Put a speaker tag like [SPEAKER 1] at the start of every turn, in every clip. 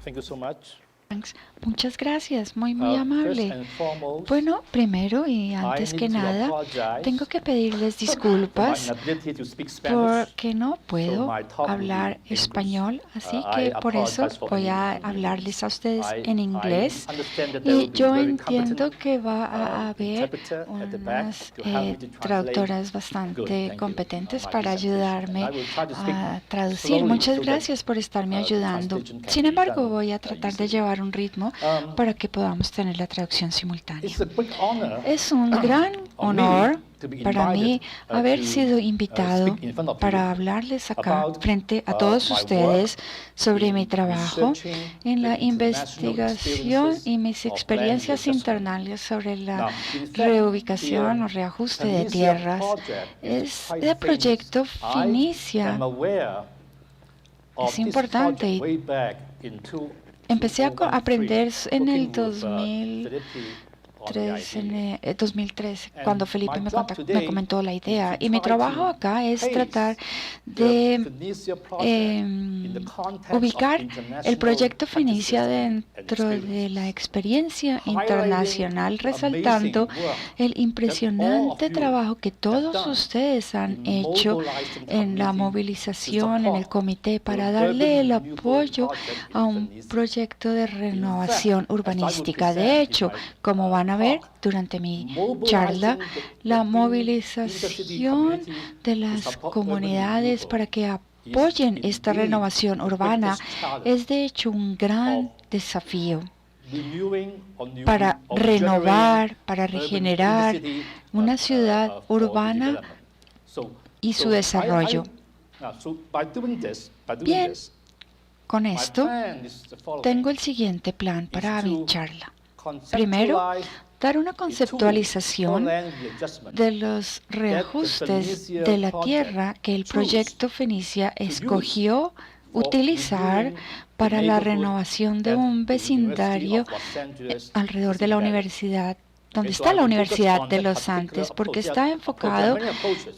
[SPEAKER 1] Thank you so much.
[SPEAKER 2] Muchas gracias, muy amable.
[SPEAKER 1] First and foremost,
[SPEAKER 2] Bueno, primero y antes que nada, tengo que pedirles disculpas porque no puedo hablar español, así que por eso voy a hablarles a ustedes en inglés. Y yo entiendo que va a haber unas traductoras bastante competentes para ayudarme a traducir. Muchas gracias por estarme ayudando. Sin embargo, voy a tratar de llevar un ritmo para que podamos tener la traducción simultánea. Es un gran honor para mí haber sido invitado para hablarles acá frente a todos ustedes sobre mi trabajo en la investigación y mis experiencias internales sobre la reubicación o reajuste de tierras. Este proyecto Fenicia es importante y empecé a aprender en el 2013, cuando Felipe me comentó la idea. Y mi trabajo acá es tratar de ubicar el proyecto Fenicia dentro de la experiencia internacional, resaltando el impresionante trabajo que todos ustedes han hecho en la movilización, en el comité, para darle el apoyo a un proyecto de renovación urbanística. De hecho, como van a ver durante mi charla, la movilización de las comunidades para que apoyen esta renovación urbana es de hecho un gran desafío para renovar, para regenerar una ciudad urbana y su desarrollo. Bien, con esto tengo el siguiente plan para mi charla. Primero, dar una conceptualización de los reajustes de la tierra que el proyecto Fenicia escogió utilizar para la renovación de un vecindario alrededor de la universidad, donde está la Universidad de los Andes, porque está enfocado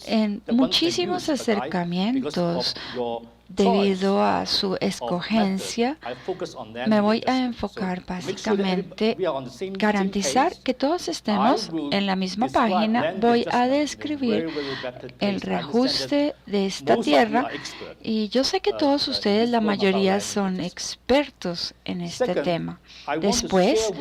[SPEAKER 2] en muchísimos acercamientos. Debido a su escogencia, me voy a enfocar básicamente en garantizar que todos estemos en la misma página. Voy a describir el reajuste de esta tierra y yo sé que todos ustedes, la mayoría, son expertos en este tema. Después,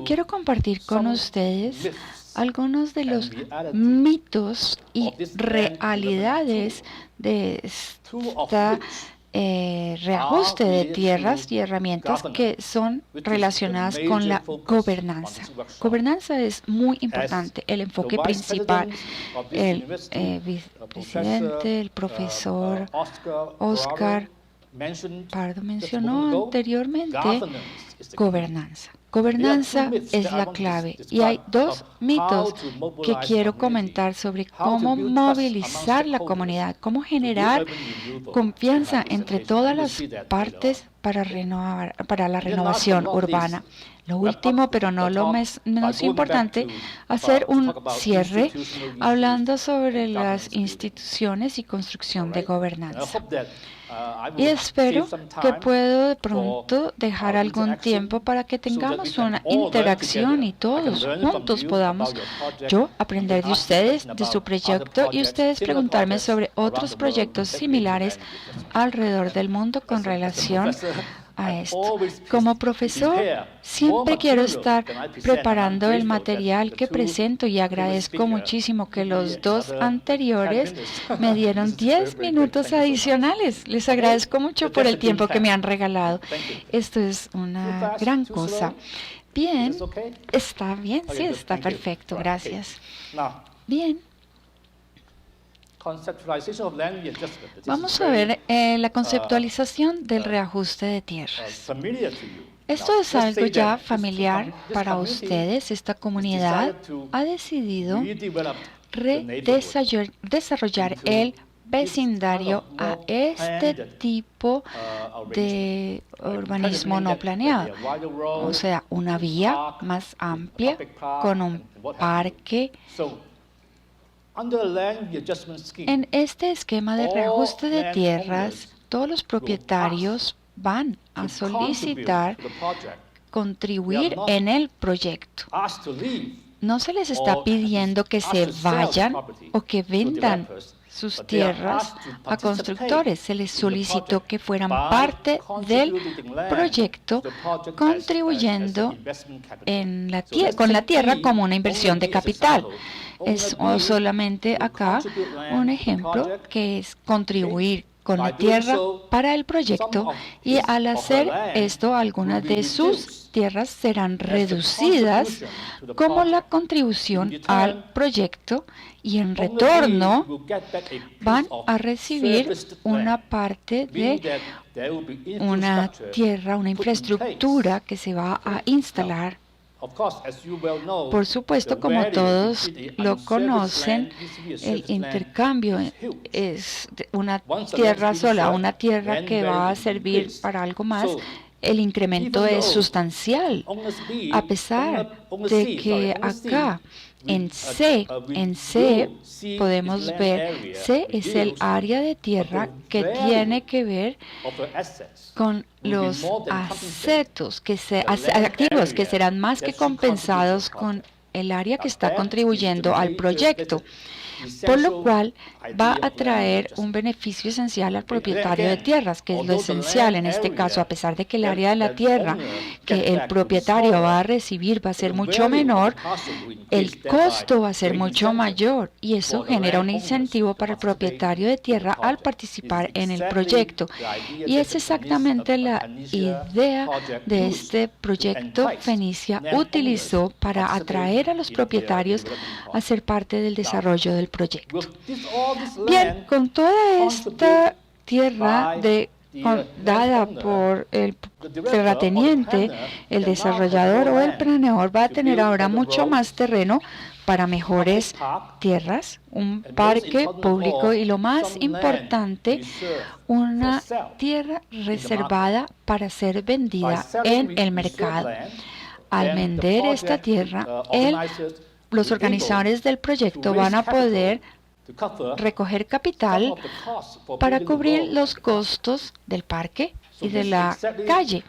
[SPEAKER 2] quiero compartir con ustedes algunos de los mitos y realidades de esta reajuste de tierras y herramientas que son relacionadas con la gobernanza. Gobernanza es muy importante. El enfoque principal, el vicepresidente, el profesor Oscar Pardo mencionó anteriormente, gobernanza. Gobernanza es la clave y hay dos mitos que quiero comentar sobre cómo movilizar la comunidad, cómo generar confianza entre todas las partes para la renovación urbana. Lo último, pero no lo menos importante, hacer un cierre hablando sobre las instituciones y construcción de gobernanza. Y espero que puedo de pronto dejar algún tiempo para que tengamos una interacción y todos juntos podamos yo aprender de ustedes, de su proyecto, y ustedes preguntarme sobre otros proyectos similares alrededor del mundo con relación a esto. Como profesor, siempre quiero estar preparando el material que presento y agradezco muchísimo que los dos anteriores me dieron 10 minutos adicionales. Les agradezco mucho por el tiempo que me han regalado. Esto es una gran cosa. Bien, ¿está bien? Sí, está perfecto. Gracias. Bien. Vamos a ver la conceptualización del reajuste de tierras. Esto es algo ya familiar para ustedes. Esta comunidad ha decidido desarrollar el vecindario a este tipo de urbanismo no planeado, o sea, una vía más amplia con un parque. En este esquema de reajuste de tierras, todos los propietarios van a solicitar contribuir en el proyecto. No se les está pidiendo que se vayan o que vendan sus tierras a constructores. Se les solicitó que fueran parte del proyecto, contribuyendo con la tierra como una inversión de capital. Es solamente acá un ejemplo que es contribuir con la tierra para el proyecto, y al hacer esto, algunas de sus tierras serán reducidas como la contribución al proyecto, y en retorno van a recibir una parte de una tierra, una infraestructura que se va a instalar. Por supuesto, como todos lo conocen, el intercambio es una tierra sola, una tierra que va a servir para algo más. El incremento es sustancial, a pesar de que acá en C podemos ver, C es el área de tierra que tiene que ver con los activos que serán más que compensados con el área que está contribuyendo al proyecto, por lo cual va a traer un beneficio esencial al propietario de tierras, que es lo esencial en este caso, a pesar de que el área de la tierra que el propietario va a recibir va a ser mucho menor, el costo va a ser mucho mayor, y eso genera un incentivo para el propietario de tierra al participar en el proyecto. Y es exactamente la idea de este proyecto Fenicia utilizó para atraer a los propietarios a ser parte del desarrollo del proyecto. Bien, con toda esta tierra dada por el terrateniente, el desarrollador o el planeador va a tener ahora mucho más terreno para mejores tierras, un parque público y, lo más importante, una tierra reservada para ser vendida en el mercado. Al vender esta tierra, los organizadores del proyecto van a poder recoger capital para cubrir los costos del parque y de la calle,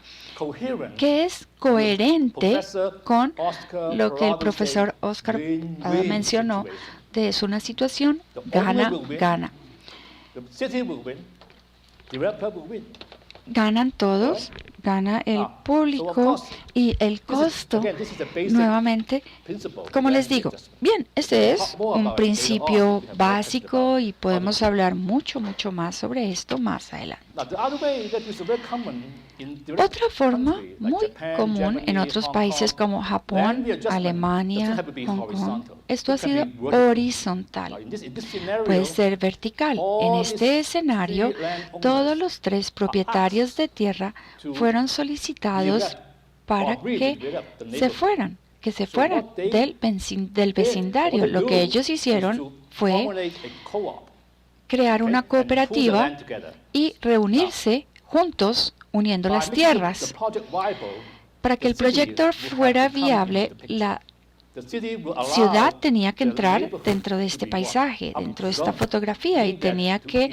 [SPEAKER 2] que es coherente con lo que el profesor Oscar mencionó, de es una situación gana-gana. Ganan todos, gana el público, y el costo, nuevamente, como les digo, bien, este es un principio básico y podemos hablar mucho más sobre esto más adelante. Otra forma muy común en otros países como Japón, Alemania, Hong Kong, esto ha sido horizontal, puede ser vertical. En este escenario, todos los tres propietarios de tierra fueron solicitados para que se fueran del vecindario. Lo que ellos hicieron fue crear una cooperativa y reunirse juntos, uniendo las tierras. Para que el proyecto fuera viable, la ciudad tenía que entrar dentro de este paisaje, dentro de esta fotografía, y tenía que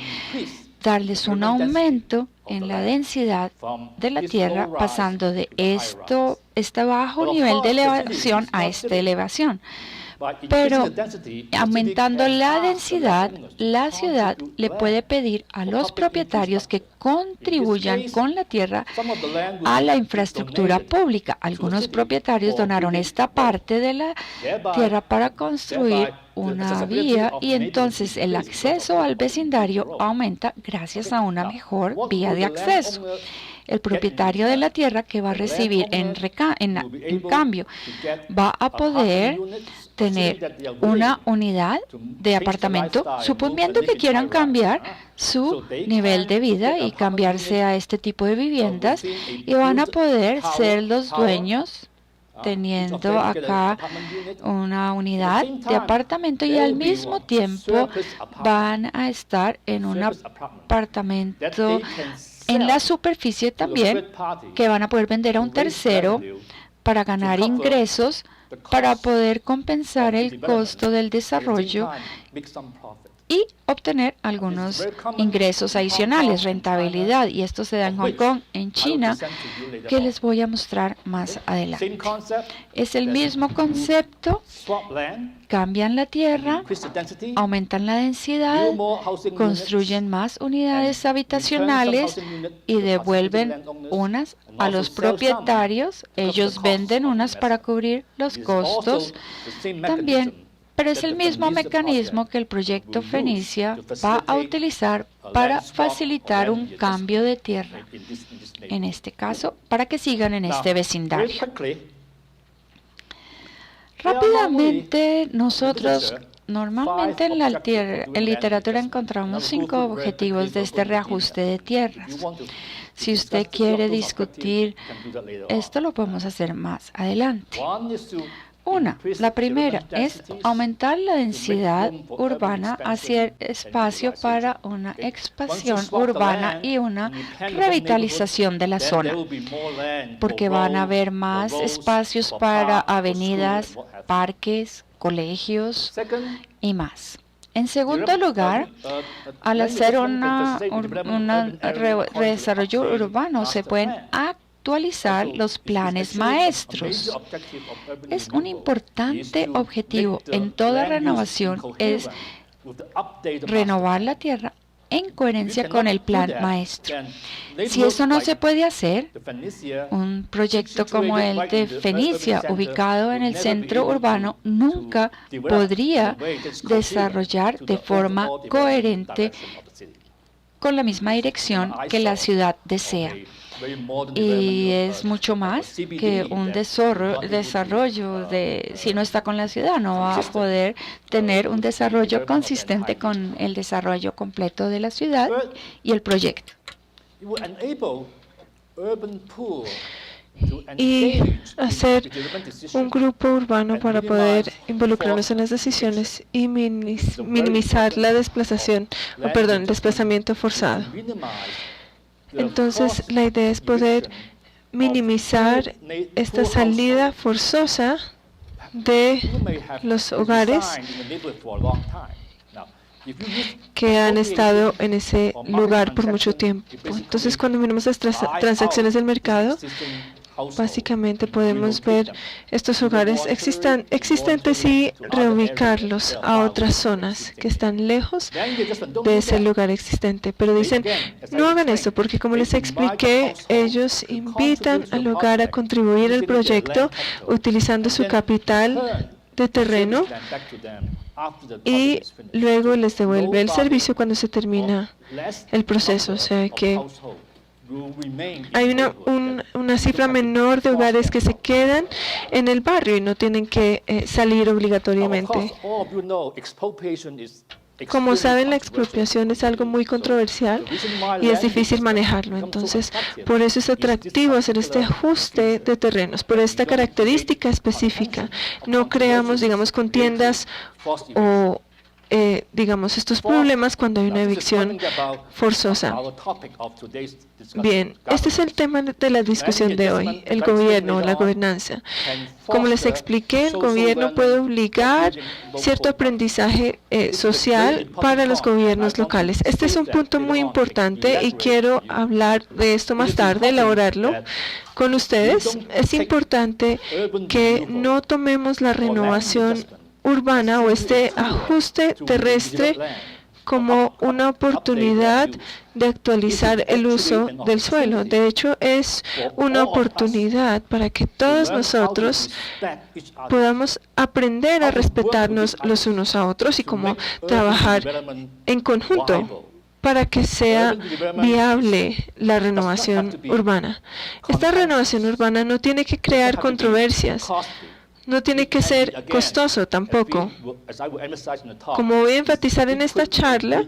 [SPEAKER 2] darles un aumento en la densidad de la tierra, pasando de este bajo nivel de elevación a esta elevación. Pero aumentando la densidad, la ciudad le puede pedir a los propietarios que contribuyan con la tierra a la infraestructura pública. Algunos propietarios donaron esta parte de la tierra para construir una vía, y entonces el acceso al vecindario aumenta gracias a una mejor vía de acceso. el propietario de la tierra que va a recibir en cambio va a poder tener una unidad de apartamento, suponiendo que quieran cambiar su nivel de vida y cambiarse a este tipo de viviendas, y van a poder ser los dueños teniendo acá una unidad de apartamento, y al mismo tiempo van a estar en un apartamento en la superficie también que van a poder vender a un tercero para ganar ingresos, para poder compensar el costo del desarrollo y obtener algunos ingresos adicionales, rentabilidad. Y esto se da en Hong Kong, en China, que les voy a mostrar más adelante. Es el mismo concepto. Cambian la tierra, aumentan la densidad, construyen más unidades habitacionales y devuelven unas a los propietarios. Ellos venden unas para cubrir los costos también. Pero es el mismo mecanismo que el proyecto Fenicia va a utilizar para facilitar un cambio de tierra, en este caso, para que sigan en este vecindario. Rápidamente, nosotros normalmente en la literatura encontramos 5 objetivos de este reajuste de tierras. Si usted quiere discutir esto, lo podemos hacer más adelante. La primera es aumentar la densidad urbana, hacer espacio para una expansión urbana y una revitalización de la zona, porque van a haber más espacios para avenidas, parques, colegios y más. En segundo lugar, al hacer un desarrollo urbano, se pueden actualizar los planes maestros. Es un importante objetivo en toda renovación, es renovar la tierra en coherencia con el plan maestro. Si eso no se puede hacer, un proyecto como el de Fenicia, ubicado en el centro urbano, nunca podría desarrollar de forma coherente con la misma dirección que la ciudad desea. Y es mucho más que un desarrollo si no está con la ciudad, no va a poder tener un desarrollo consistente con el desarrollo completo de la ciudad y el proyecto.
[SPEAKER 1] Y hacer un grupo urbano para poder involucrarnos en las decisiones y minimizar la desplazamiento forzado. Entonces, la idea es poder minimizar esta salida forzosa de los hogares que han estado en ese lugar por mucho tiempo. Entonces, cuando miramos las transacciones del mercado, básicamente podemos ver estos hogares existentes y reubicarlos a otras zonas que están lejos de ese lugar existente. Pero dicen, no hagan esto porque, como les expliqué, ellos invitan al hogar a contribuir al proyecto utilizando su capital de terreno y luego les devuelve el servicio cuando se termina el proceso. O sea que hay una cifra menor de hogares que se quedan en el barrio y no tienen que salir obligatoriamente. Como saben, la expropiación es algo muy controversial y es difícil manejarlo. Entonces, por eso es atractivo hacer este ajuste de terrenos, por esta característica específica. No creamos, digamos, contiendas o estos problemas cuando hay una evicción forzosa. Bien, este es el tema de la discusión de hoy, el gobierno o la gobernanza. Como les expliqué, el gobierno puede obligar cierto aprendizaje social para los gobiernos locales. Este es un punto muy importante y quiero hablar de esto más tarde, elaborarlo con ustedes. Es importante que no tomemos la renovación urbana o este ajuste terrestre como una oportunidad de actualizar el uso del suelo. De hecho, es una oportunidad para que todos nosotros podamos aprender a respetarnos los unos a otros y cómo trabajar en conjunto para que sea viable la renovación urbana. Esta renovación urbana no tiene que crear controversias, no tiene que ser costoso tampoco. Como voy a enfatizar en esta charla,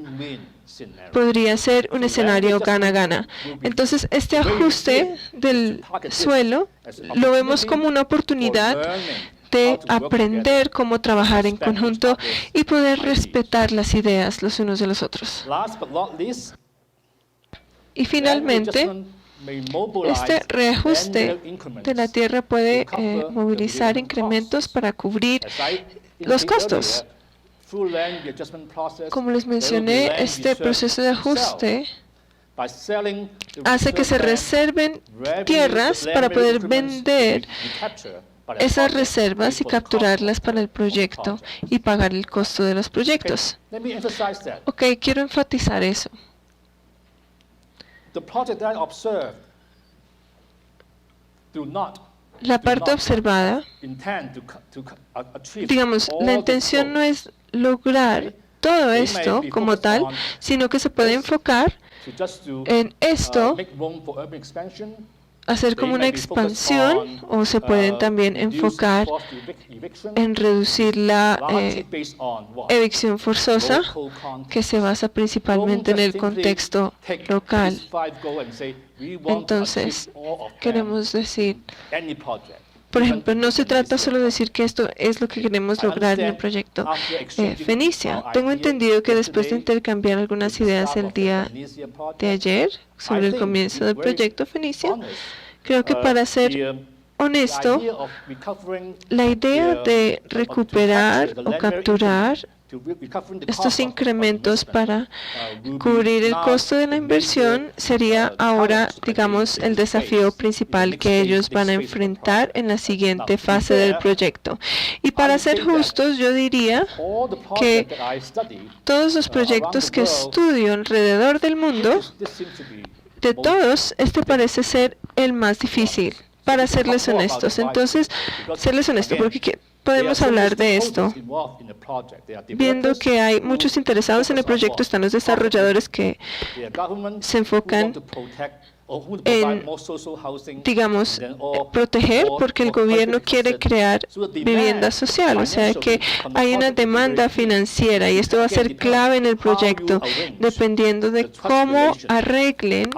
[SPEAKER 1] podría ser un escenario gana-gana. Entonces, este ajuste del suelo lo vemos como una oportunidad de aprender cómo trabajar en conjunto y poder respetar las ideas los unos de los otros. Y finalmente, este reajuste de la tierra puede movilizar incrementos para cubrir los costos. Como les mencioné, este proceso de ajuste hace que se reserven tierras para poder vender esas reservas y capturarlas para el proyecto y pagar el costo de los proyectos. Ok, quiero enfatizar eso. La parte observada, digamos, la intención no es lograr todo esto como tal, sino que se puede enfocar en esto, hacer como una expansión, o se pueden también enfocar en reducir la evicción forzosa, que se basa principalmente en el contexto local. Entonces, queremos decir, por ejemplo, no se trata solo de decir que esto es lo que queremos lograr en el proyecto Fenicia. Tengo entendido que después de intercambiar algunas ideas el día de ayer sobre el comienzo del proyecto Fenicia, creo que para ser honesto, la idea de recuperar o capturar estos incrementos para cubrir el costo de la inversión sería ahora, digamos, el desafío principal que ellos van a enfrentar en la siguiente fase del proyecto. Y para ser justos, yo diría que todos los proyectos que estudio alrededor del mundo, de todos, este parece ser el más difícil, para serles honestos. Entonces, serles honesto, porque podemos hablar de esto. Viendo que hay muchos interesados en el proyecto, están los desarrolladores que se enfocan en, digamos, proteger, porque el gobierno quiere crear vivienda social, o sea que hay una demanda financiera y esto va a ser clave en el proyecto, dependiendo de cómo arreglen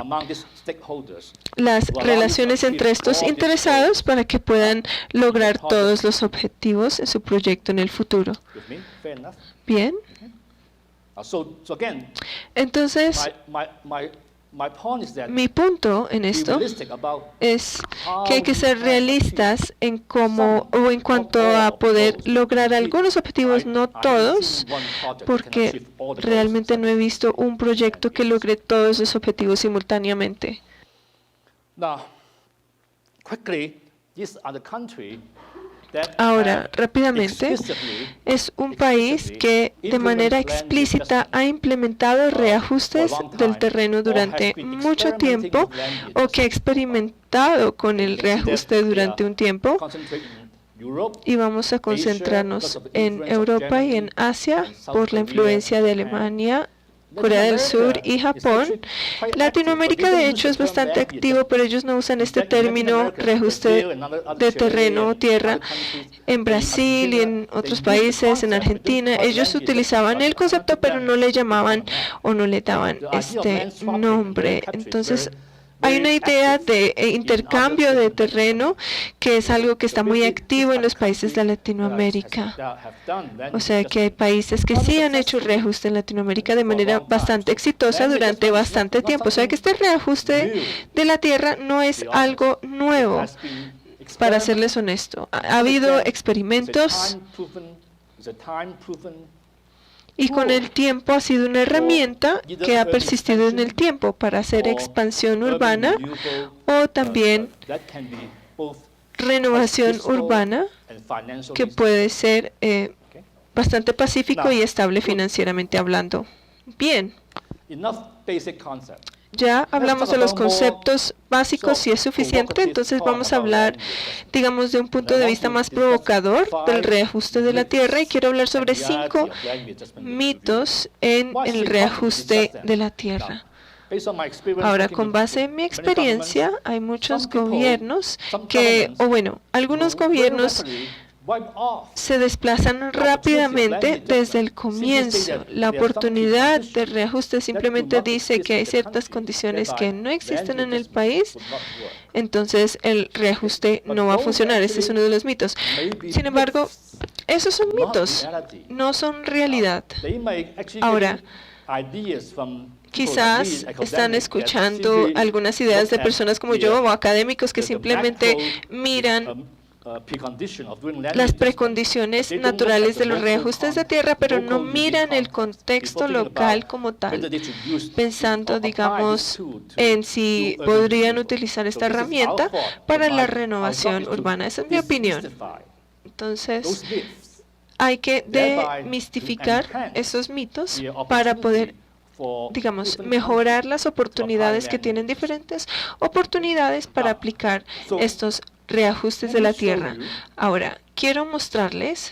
[SPEAKER 1] las relaciones entre estos interesados para que puedan lograr todos los objetivos en su proyecto en el futuro. Bien. Entonces, mi punto en esto es que hay que ser realistas en cómo o en cuanto a poder lograr algunos objetivos, no todos, porque realmente no he visto un proyecto que logre todos los objetivos simultáneamente. Ahora, rápidamente, es un país que de manera explícita ha implementado reajustes del terreno durante mucho tiempo o que ha experimentado con el reajuste durante un tiempo. Y vamos a concentrarnos en Europa y en Asia por la influencia de Alemania, Corea del Sur y Japón. Latinoamérica de hecho es bastante activo, pero ellos no usan este término reajuste de terreno o tierra. En Brasil y en otros países, en Argentina, ellos utilizaban el concepto, pero no le llamaban o no le daban este nombre. Entonces, hay una idea de intercambio de terreno que es algo que está muy activo en los países de Latinoamérica. O sea que hay países que sí han hecho reajuste en Latinoamérica de manera bastante exitosa durante bastante tiempo. O sea que este reajuste de la tierra no es algo nuevo, para serles honesto. Ha habido experimentos y con el tiempo ha sido una herramienta que ha persistido en el tiempo para hacer expansión urbana o también renovación urbana, que puede ser bastante pacífico y estable financieramente hablando. Bien. ya hablamos de los conceptos básicos, si es suficiente, entonces vamos a hablar, digamos, de un punto de vista más provocador del reajuste de la Tierra, y quiero hablar sobre 5 mitos en el reajuste de la Tierra. Ahora, con base en mi experiencia, hay muchos gobiernos que, algunos gobiernos se desplazan rápidamente desde el comienzo. La oportunidad de reajuste simplemente dice que hay ciertas condiciones que no existen en el país, entonces el reajuste no va a funcionar. Ese es uno de los mitos. Sin embargo, esos son mitos, no son realidad. Ahora, quizás están escuchando algunas ideas de personas como yo o académicos que simplemente miran las precondiciones naturales de los reajustes de tierra, pero no miran el contexto local como tal, pensando, digamos, en si podrían utilizar esta herramienta para la renovación urbana. Esa es mi opinión. Entonces, hay que demistificar esos mitos para poder, digamos, mejorar las oportunidades que tienen diferentes oportunidades para aplicar estos reajustes de la tierra. Ahora, quiero mostrarles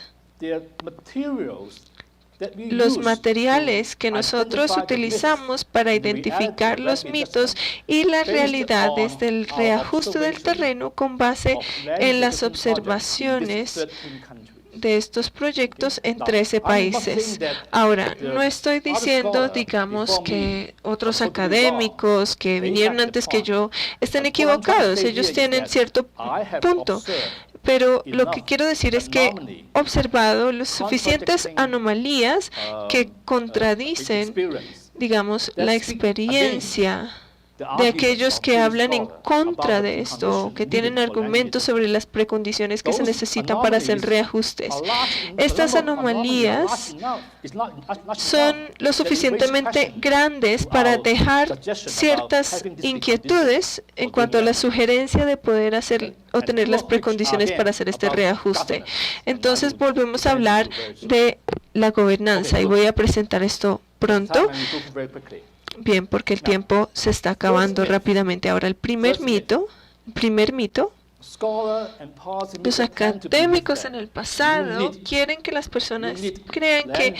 [SPEAKER 1] los materiales que nosotros utilizamos para identificar los mitos y las realidades del reajuste del terreno con base en las observaciones de estos proyectos en 13 países. Ahora, no estoy diciendo, digamos, que otros académicos que vinieron antes que yo estén equivocados. Ellos tienen cierto punto. Pero lo que quiero decir es que he observado las suficientes anomalías que contradicen, digamos, la experiencia de aquellos que hablan en contra de esto, que tienen argumentos sobre las precondiciones que se necesitan para hacer reajustes. Estas anomalías son lo suficientemente grandes para dejar ciertas inquietudes en cuanto a la sugerencia de poder obtener las precondiciones para hacer este reajuste. Entonces volvemos a hablar de la gobernanza y voy a presentar esto pronto. Bien, porque el tiempo se está acabando rápidamente. Ahora, el primer mito, los académicos en el pasado quieren que las personas crean que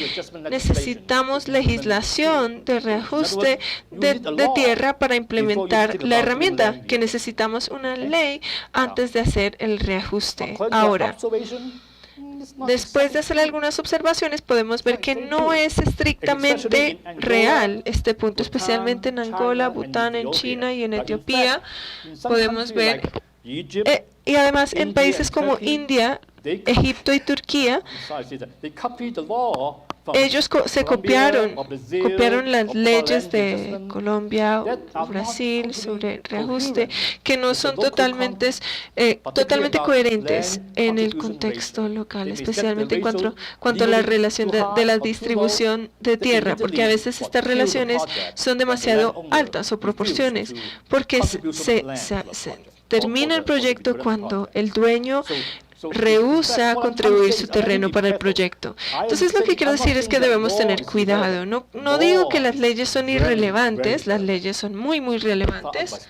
[SPEAKER 1] necesitamos legislación de reajuste de tierra para implementar la herramienta, que necesitamos una ley antes de hacer el reajuste. Ahora, después de hacer algunas observaciones, podemos ver que no es estrictamente real este punto, especialmente en Angola, Bután, en China y en Etiopía. Podemos ver, y además en países como India, Egipto y Turquía, ellos copiaron las leyes de Colombia o Brasil sobre reajuste, que no son totalmente coherentes en el contexto local, especialmente en cuanto a la relación de la distribución de tierra, porque a veces estas relaciones son demasiado altas o proporciones, porque se termina el proyecto cuando el dueño rehúsa contribuir su terreno para el proyecto. Entonces, lo que quiero decir es que debemos tener cuidado. No digo que las leyes son irrelevantes, las leyes son muy, muy relevantes.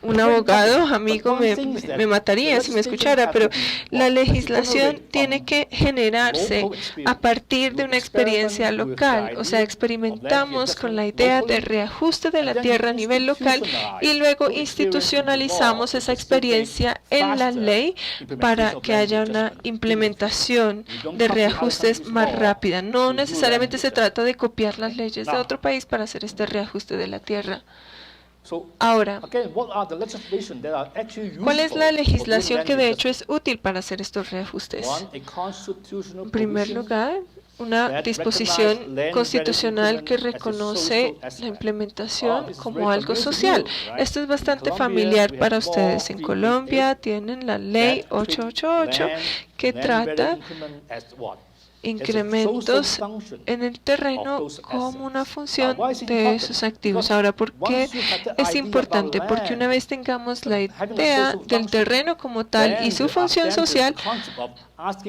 [SPEAKER 1] Un abogado amigo me mataría si me escuchara, pero la legislación tiene que generarse a partir de una experiencia local. O sea, experimentamos con la idea de reajuste de la tierra a nivel local y luego institucionalizamos esa experiencia en la ley para que haya una implementación de reajustes más rápida. No necesariamente se trata de copiar las leyes de otro país para hacer este reajuste de la tierra. Ahora, ¿cuál es la legislación que de hecho es útil para hacer estos reajustes? En primer lugar, una disposición constitucional que reconoce la implementación como algo social. Esto es bastante familiar para ustedes. En Colombia tienen la ley 888 que trata incrementos en el terreno como una función de esos activos. Ahora, ¿por qué es importante? Porque una vez tengamos la idea del terreno como tal y su función social,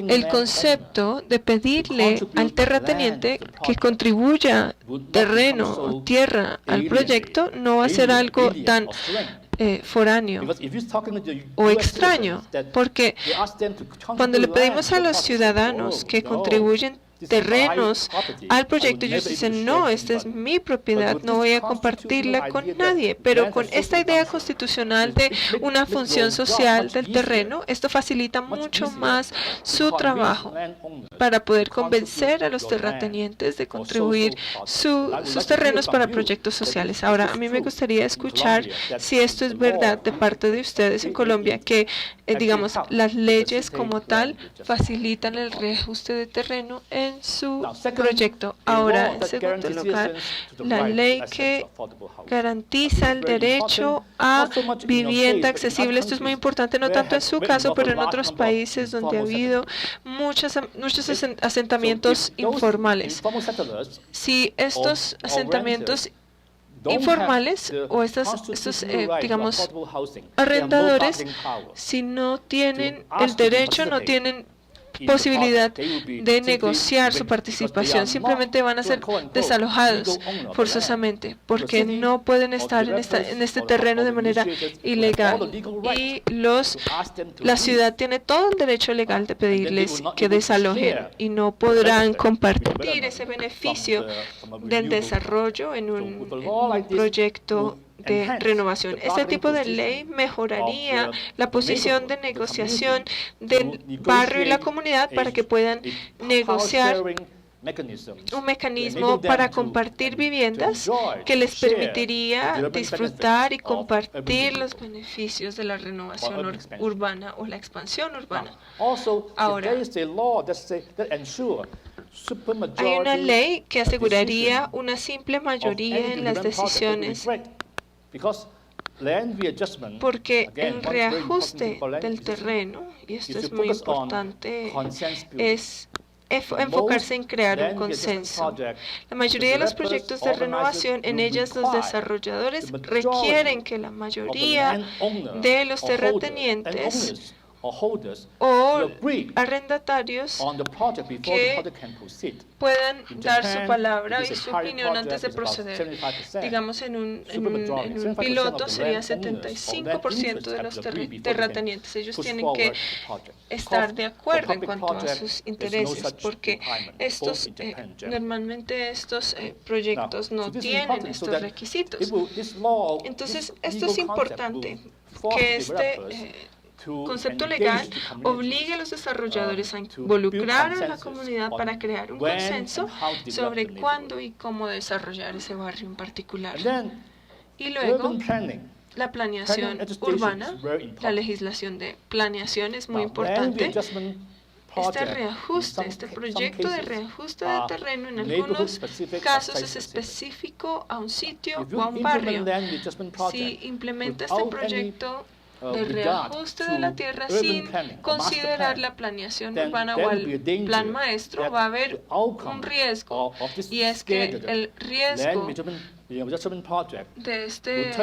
[SPEAKER 1] el concepto de pedirle al terrateniente que contribuya terreno o tierra al proyecto no va a ser algo tan foráneo o extraño, porque cuando le pedimos a los ciudadanos que contribuyen terrenos al proyecto, ellos dicen, no, esta es mi propiedad, no voy a compartirla con nadie. Pero con esta idea constitucional de una función social del terreno, esto facilita mucho más su trabajo para poder convencer a los terratenientes de contribuir sus terrenos para proyectos sociales. Ahora, a mí me gustaría escuchar si esto es verdad de parte de ustedes en Colombia, que, digamos, las leyes como tal facilitan el reajuste de terreno en su proyecto. Ahora, en segundo lugar, la ley que garantiza el derecho a vivienda accesible. Esto es muy importante, no tanto en su caso, pero en otros países donde ha habido muchos asentamientos informales. Si estos asentamientos informales o estos digamos, arrendadores, si no tienen el derecho, no tienen posibilidad de negociar su participación, simplemente van a ser desalojados forzosamente porque no pueden estar en este terreno de manera ilegal, y la ciudad tiene todo el derecho legal de pedirles que desalojen y no podrán compartir ese beneficio del desarrollo en un proyecto de renovación. Este tipo de ley mejoraría la posición de negociación del barrio y la comunidad para que puedan negociar un mecanismo para compartir viviendas que les permitiría disfrutar y compartir los beneficios de la renovación urbana o la expansión urbana. Ahora, hay una ley que aseguraría una simple mayoría en las decisiones, porque el reajuste del terreno, y esto es muy importante, es enfocarse en crear un consenso. La mayoría de los proyectos de renovación, en ellas los desarrolladores requieren que la mayoría de los terratenientes o arrendatarios que puedan dar su palabra y su opinión antes de proceder. Digamos, en un piloto sería 75% de los terratenientes. Ellos tienen que estar de acuerdo en cuanto a sus intereses, porque normalmente estos proyectos no tienen estos requisitos. Entonces, esto es importante, que este concepto legal obligue a los desarrolladores a involucrar a la comunidad para crear un consenso sobre cuándo y cómo desarrollar ese barrio en particular. Y luego, la planeación urbana, la legislación de planeación es muy importante. Este reajuste, este proyecto de reajuste de terreno en algunos casos es específico a un sitio o a un barrio. Si implementa este proyecto de reajuste de la tierra sin considerar la planeación urbana o el plan maestro, va a haber un riesgo, y es que el riesgo de este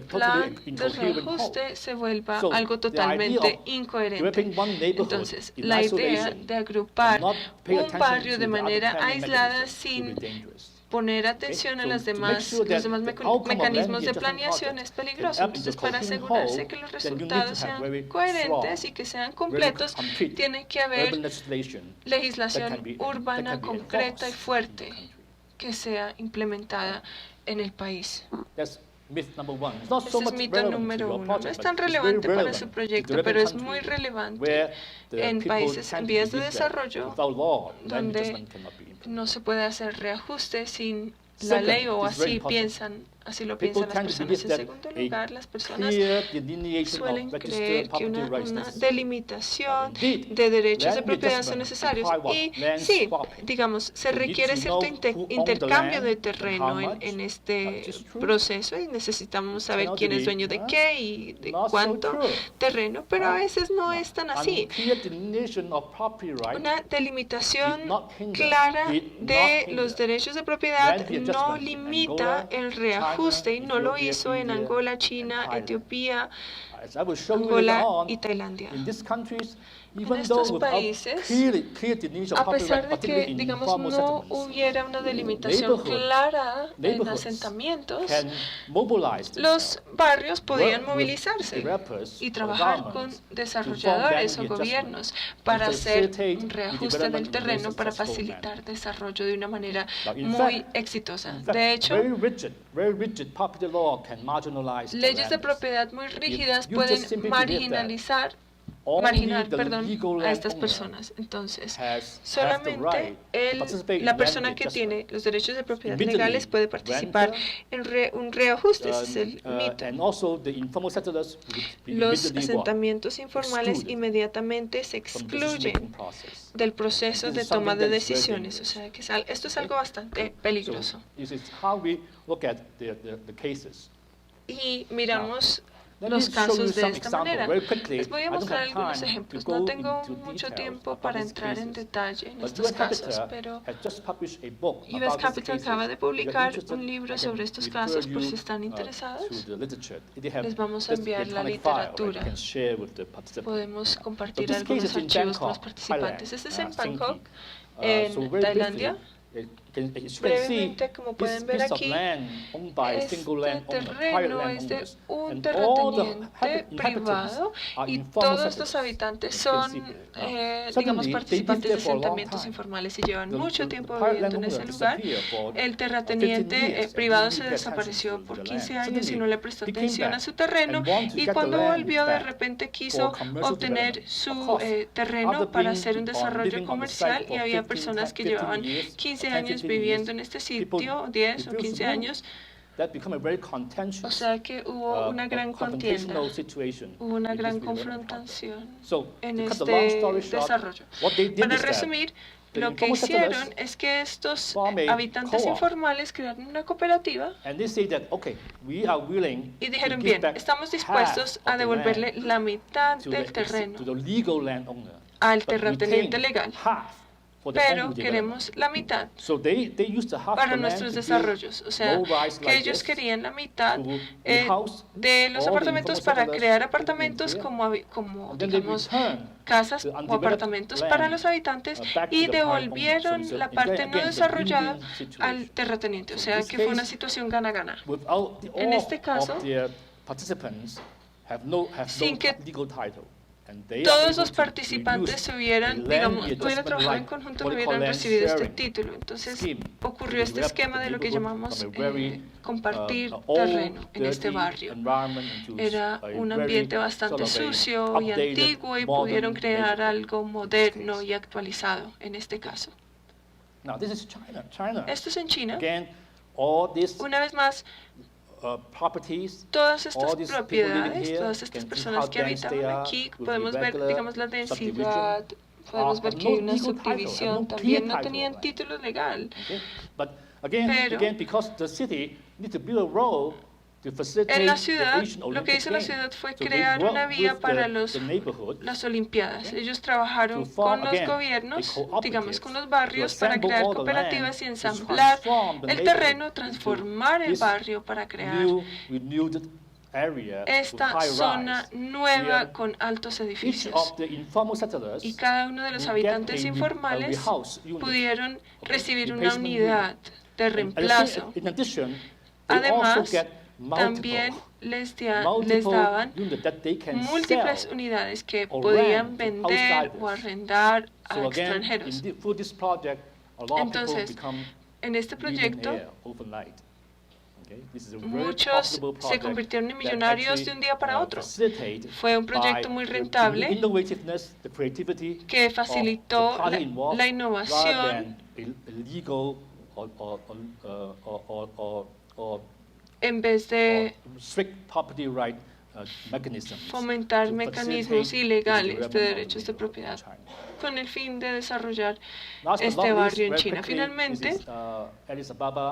[SPEAKER 1] plan de reajuste se vuelva algo totalmente incoherente. Entonces, la idea de agrupar un barrio de manera aislada sin poner atención a los demás mecanismos de planeación es peligroso. Entonces, para asegurarse que los resultados sean coherentes y que sean completos, tiene que haber legislación urbana concreta y fuerte que sea implementada en el país. Este es mito número uno. No es tan relevante para su proyecto, pero es muy relevante en países en vías de desarrollo donde no se puede hacer reajuste sin la ley, o así piensan Así lo piensan las personas. En segundo lugar, las personas suelen creer que una delimitación de derechos de propiedad son necesarios. Y sí, digamos, se requiere cierto intercambio de terreno en este proceso y necesitamos saber quién es dueño de qué y de cuánto terreno, pero a veces no es tan así. Una delimitación clara de los derechos de propiedad no limita el reajuste y no lo hizo en Angola, China, Etiopía, Angola y Tailandia. En estos países, a pesar de que, digamos, no hubiera una delimitación clara en asentamientos, los barrios podían movilizarse y trabajar con desarrolladores o gobiernos para hacer un reajuste del terreno para facilitar desarrollo de una manera muy exitosa. De hecho, leyes de propiedad muy rígidas pueden marginar a estas personas. Entonces, solamente la persona que tiene los derechos de propiedad legales puede participar en un reajuste. Ese es el mito. Los asentamientos informales inmediatamente se excluyen del proceso de toma de decisiones. O sea, que esto es algo bastante peligroso. Y miramos los casos de esta manera. Les voy a mostrar algunos ejemplos. No tengo mucho tiempo para entrar en detalle en estos casos, pero US Capital acaba de publicar un libro sobre estos casos. Por si están interesados, les vamos a enviar la literatura. Podemos compartir algunos archivos con los participantes. Este es en Bangkok, en Tailandia. Brevemente, como pueden ver aquí, este terreno es de un terrateniente privado y todos los habitantes son, digamos, participantes de asentamientos informales y llevan mucho tiempo viviendo en ese lugar. El terrateniente privado se desapareció por 15 años y no le prestó atención a su terreno, y cuando volvió de repente quiso obtener su terreno para hacer un desarrollo comercial, y había personas que llevaban 15 años viviendo en este sitio, 10 o 15 años. O sea que hubo una gran contienda, hubo una gran confrontación en este desarrollo. Para resumir, lo que hicieron es que estos habitantes informales crearon una cooperativa y dijeron, bien, estamos dispuestos a devolverle la mitad del terreno al terrateniente legal, pero queremos la mitad para nuestros desarrollos. O sea, que ellos querían la mitad de los apartamentos para crear apartamentos como digamos, casas o apartamentos para los habitantes, y devolvieron la parte no desarrollada al terrateniente. O sea, que fue una situación gana-gana. En este caso, sin que todos los participantes hubieran trabajado en conjunto, no hubieran recibido este título. Entonces ocurrió este esquema de lo que llamamos compartir terreno en este barrio. Era un ambiente bastante sucio y antiguo, y pudieron crear algo moderno y actualizado en este caso. Esto es en China. Una vez más, todas estas propiedades, todas estas personas que habitaban aquí, podemos ver, digamos, la densidad, podemos ver que hay una subdivisión, también no tenían título legal. Pero en la ciudad, lo que hizo la ciudad fue crear una vía para las Olimpiadas. Ellos trabajaron con los gobiernos, digamos con los barrios, para crear cooperativas y ensamblar el terreno, transformar el barrio para crear esta zona nueva con altos edificios. Y cada uno de los habitantes informales pudieron recibir una unidad de reemplazo. Además, también les daban múltiples unidades que podían vender o arrendar a extranjeros. Entonces, en este proyecto, muchos se convirtieron en millonarios de un día para otro. Fue un proyecto muy rentable que facilitó la innovación en vez de fomentar mecanismos ilegales de derechos de propiedad con el fin de desarrollar este barrio en China. Finalmente,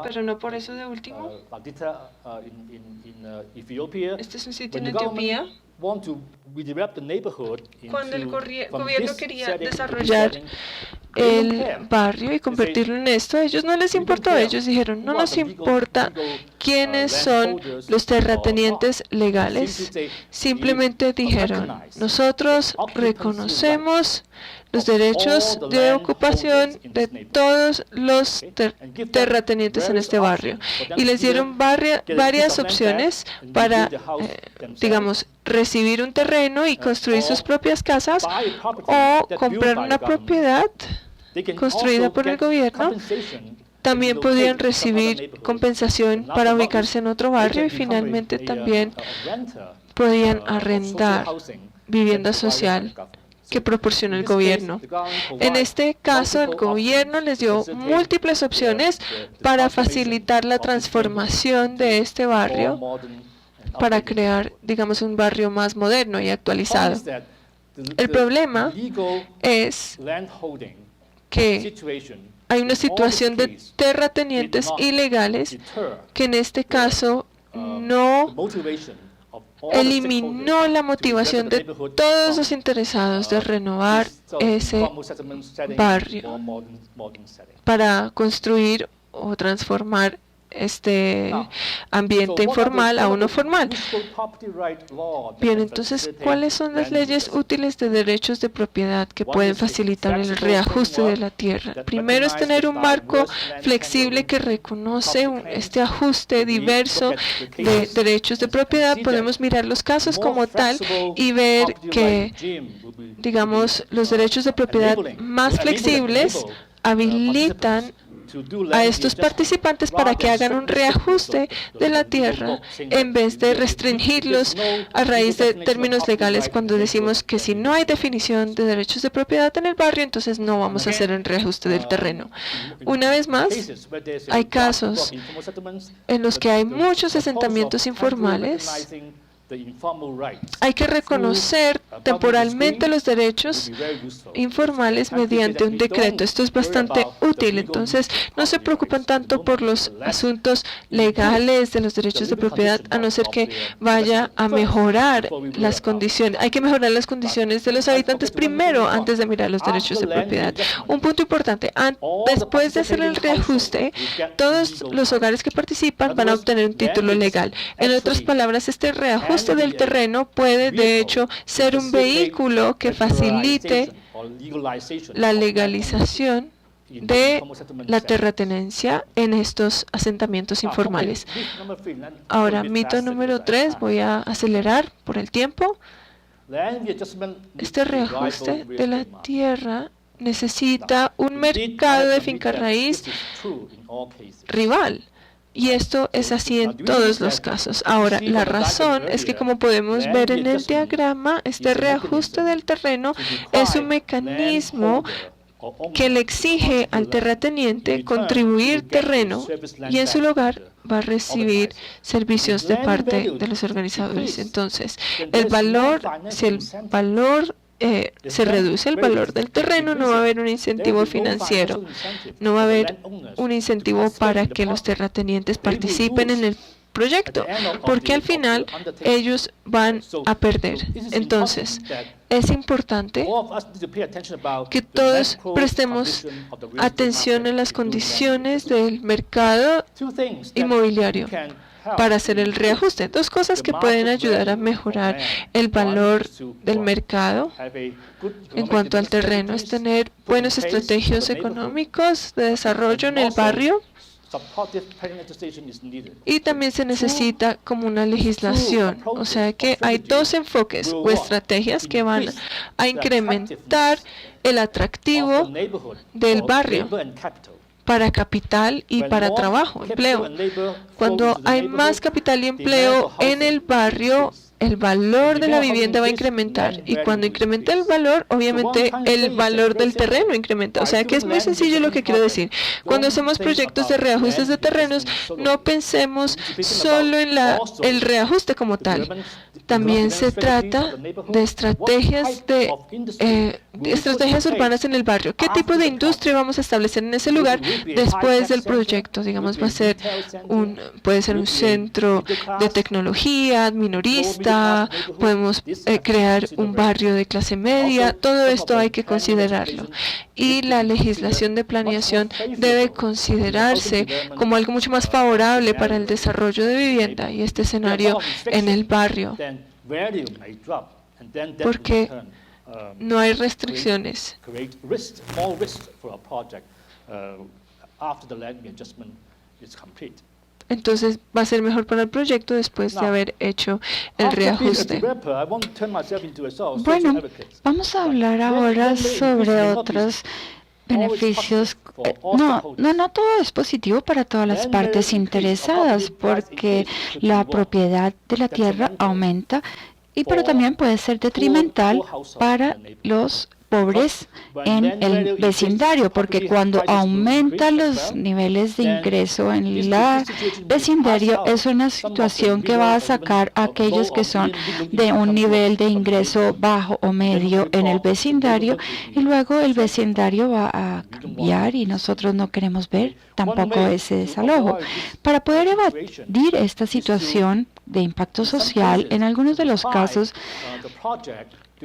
[SPEAKER 1] pero no por eso de último, este es un sitio en Etiopía. Cuando el gobierno quería desarrollar el barrio y convertirlo en esto, a ellos no les importó. Ellos dijeron, no nos importa quiénes son los terratenientes legales. Simplemente dijeron, nosotros reconocemos los derechos de ocupación de todos los terratenientes en este barrio. Y les dieron varias opciones para, digamos, recibir un terreno y construir sus propias casas o comprar una propiedad construida por el gobierno. También podían recibir compensación para ubicarse en otro barrio y finalmente también podían arrendar vivienda social que proporciona el gobierno. En este caso, el gobierno les dio múltiples opciones para facilitar la transformación de este barrio para crear, digamos, un barrio más moderno y actualizado. El problema es que hay una situación de terratenientes ilegales que en este caso no eliminó la motivación de todos los interesados de renovar ese barrio para construir o transformar este ambiente informal a uno formal. Bien, entonces, ¿cuáles son las leyes útiles de derechos de propiedad que pueden facilitar el reajuste de la tierra? Primero es tener un marco flexible que reconoce este ajuste diverso de derechos de propiedad. Podemos mirar los casos como tal y ver que, digamos, los derechos de propiedad más flexibles habilitan a estos participantes para que hagan un reajuste de la tierra en vez de restringirlos a raíz de términos legales cuando decimos que si no hay definición de derechos de propiedad en el barrio, entonces no vamos a hacer el reajuste del terreno. Una vez más, hay casos en los que hay muchos asentamientos informales. Hay que reconocer temporalmente los derechos informales mediante un decreto. Esto es bastante útil. Entonces, no se preocupan tanto por los asuntos legales de los derechos de propiedad, a no ser que vaya a mejorar las condiciones. Hay que mejorar las condiciones de los habitantes primero, antes de mirar los derechos de propiedad. Un punto importante, después de hacer el reajuste, todos los hogares que participan van a obtener un título legal. En otras palabras, este reajuste del terreno puede de hecho ser un vehículo que facilite la legalización de la terratenencia en estos asentamientos informales. Ahora, mito número 3, voy a acelerar por el tiempo. Este reajuste de la tierra necesita un mercado de finca raíz rival. Y esto es así en todos los casos. Ahora, la razón es que, como podemos ver en el diagrama, este reajuste del terreno es un mecanismo que le exige al terrateniente contribuir terreno y en su lugar va a recibir servicios de parte de los organizadores. Entonces, si el valor se reduce el valor del terreno, no va a haber un incentivo financiero, no va a haber un incentivo para que los terratenientes participen en el proyecto, porque al final ellos van a perder. Entonces, es importante que todos prestemos atención a las condiciones del mercado inmobiliario para hacer el reajuste. Dos cosas que pueden ayudar a mejorar el valor del mercado en cuanto al terreno es tener buenos estrategias económicos de desarrollo en el barrio, y también se necesita como una legislación. O sea que hay dos enfoques o estrategias que van a incrementar el atractivo del barrio para capital y para trabajo, empleo. Cuando hay más capital y empleo en el barrio, el valor de la vivienda va a incrementar. Y cuando incrementa el valor, obviamente el valor del terreno incrementa. O sea que es muy sencillo lo que quiero decir. Cuando hacemos proyectos de reajustes de terrenos, no pensemos solo en el reajuste como tal. También se trata de estrategias urbanas en el barrio. ¿Qué tipo de industria vamos a establecer en ese lugar después del proyecto? Digamos, puede ser un centro de tecnología, minorista, podemos crear un barrio de clase media. Todo esto hay que considerarlo. Y la legislación de planeación debe considerarse como algo mucho más favorable para el desarrollo de vivienda y este escenario en el barrio, porque no hay restricciones. Entonces va a ser mejor para el proyecto después de haber hecho el reajuste.
[SPEAKER 2] Bueno, vamos a hablar ahora sobre otros beneficios. No todo es positivo para todas las partes interesadas, porque la propiedad de la tierra aumenta, pero también puede ser detrimental para los pobres en el vecindario, porque cuando aumentan los niveles de ingreso en el vecindario, es una situación que va a sacar a aquellos que son de un nivel de ingreso bajo o medio en el vecindario, y luego el vecindario va a cambiar y nosotros no queremos ver tampoco ese desalojo. Para poder evadir esta situación de impacto social, en algunos de los casos,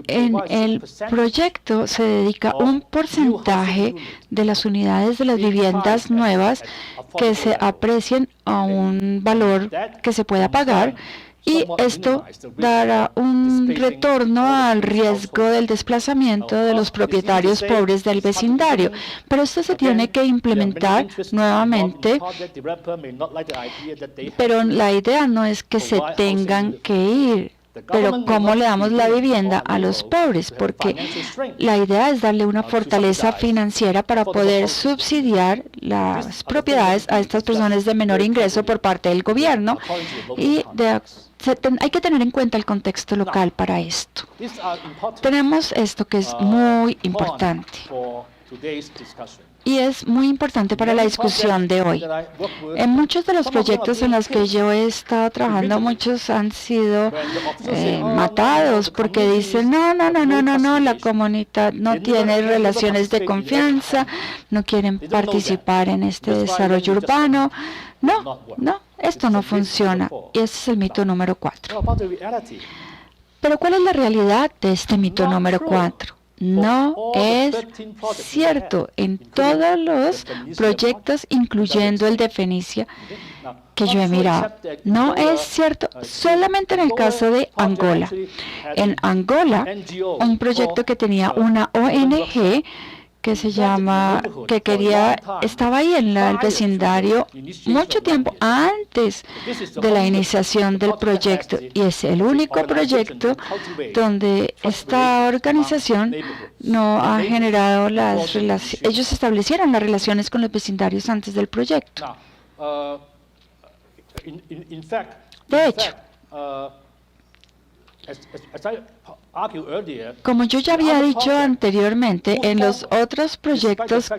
[SPEAKER 2] en el proyecto se dedica un porcentaje de las unidades de las viviendas nuevas que se aprecien a un valor que se pueda pagar, y esto dará un retorno al riesgo del desplazamiento de los propietarios pobres del vecindario. Pero esto se tiene que implementar nuevamente, pero la idea no es que se tengan que ir. Pero ¿cómo le damos la vivienda a los pobres? Porque la idea es darle una fortaleza financiera para poder subsidiar las propiedades a estas personas de menor ingreso por parte del gobierno, y hay que tener en cuenta el contexto local para esto. Tenemos esto que es muy importante. Y es muy importante para la discusión de hoy. En muchos de los proyectos en los que yo he estado trabajando, muchos han sido matados porque dicen, no, la comunidad no tiene relaciones de confianza, no quieren participar en este desarrollo urbano. No, esto no funciona. Y ese es el mito número 4. Pero ¿cuál es la realidad de este mito número 4? No es cierto en todos los proyectos, incluyendo el de Fenicia que yo he mirado. No es cierto solamente en el caso de Angola. En Angola, un proyecto que tenía una ONG que estaba ahí en el vecindario mucho tiempo antes de la iniciación del proyecto, y es el único proyecto donde esta organización no ha generado las relaciones. Ellos establecieron las relaciones con los vecindarios antes del proyecto. De hecho, como yo ya había dicho anteriormente, en los otros proyectos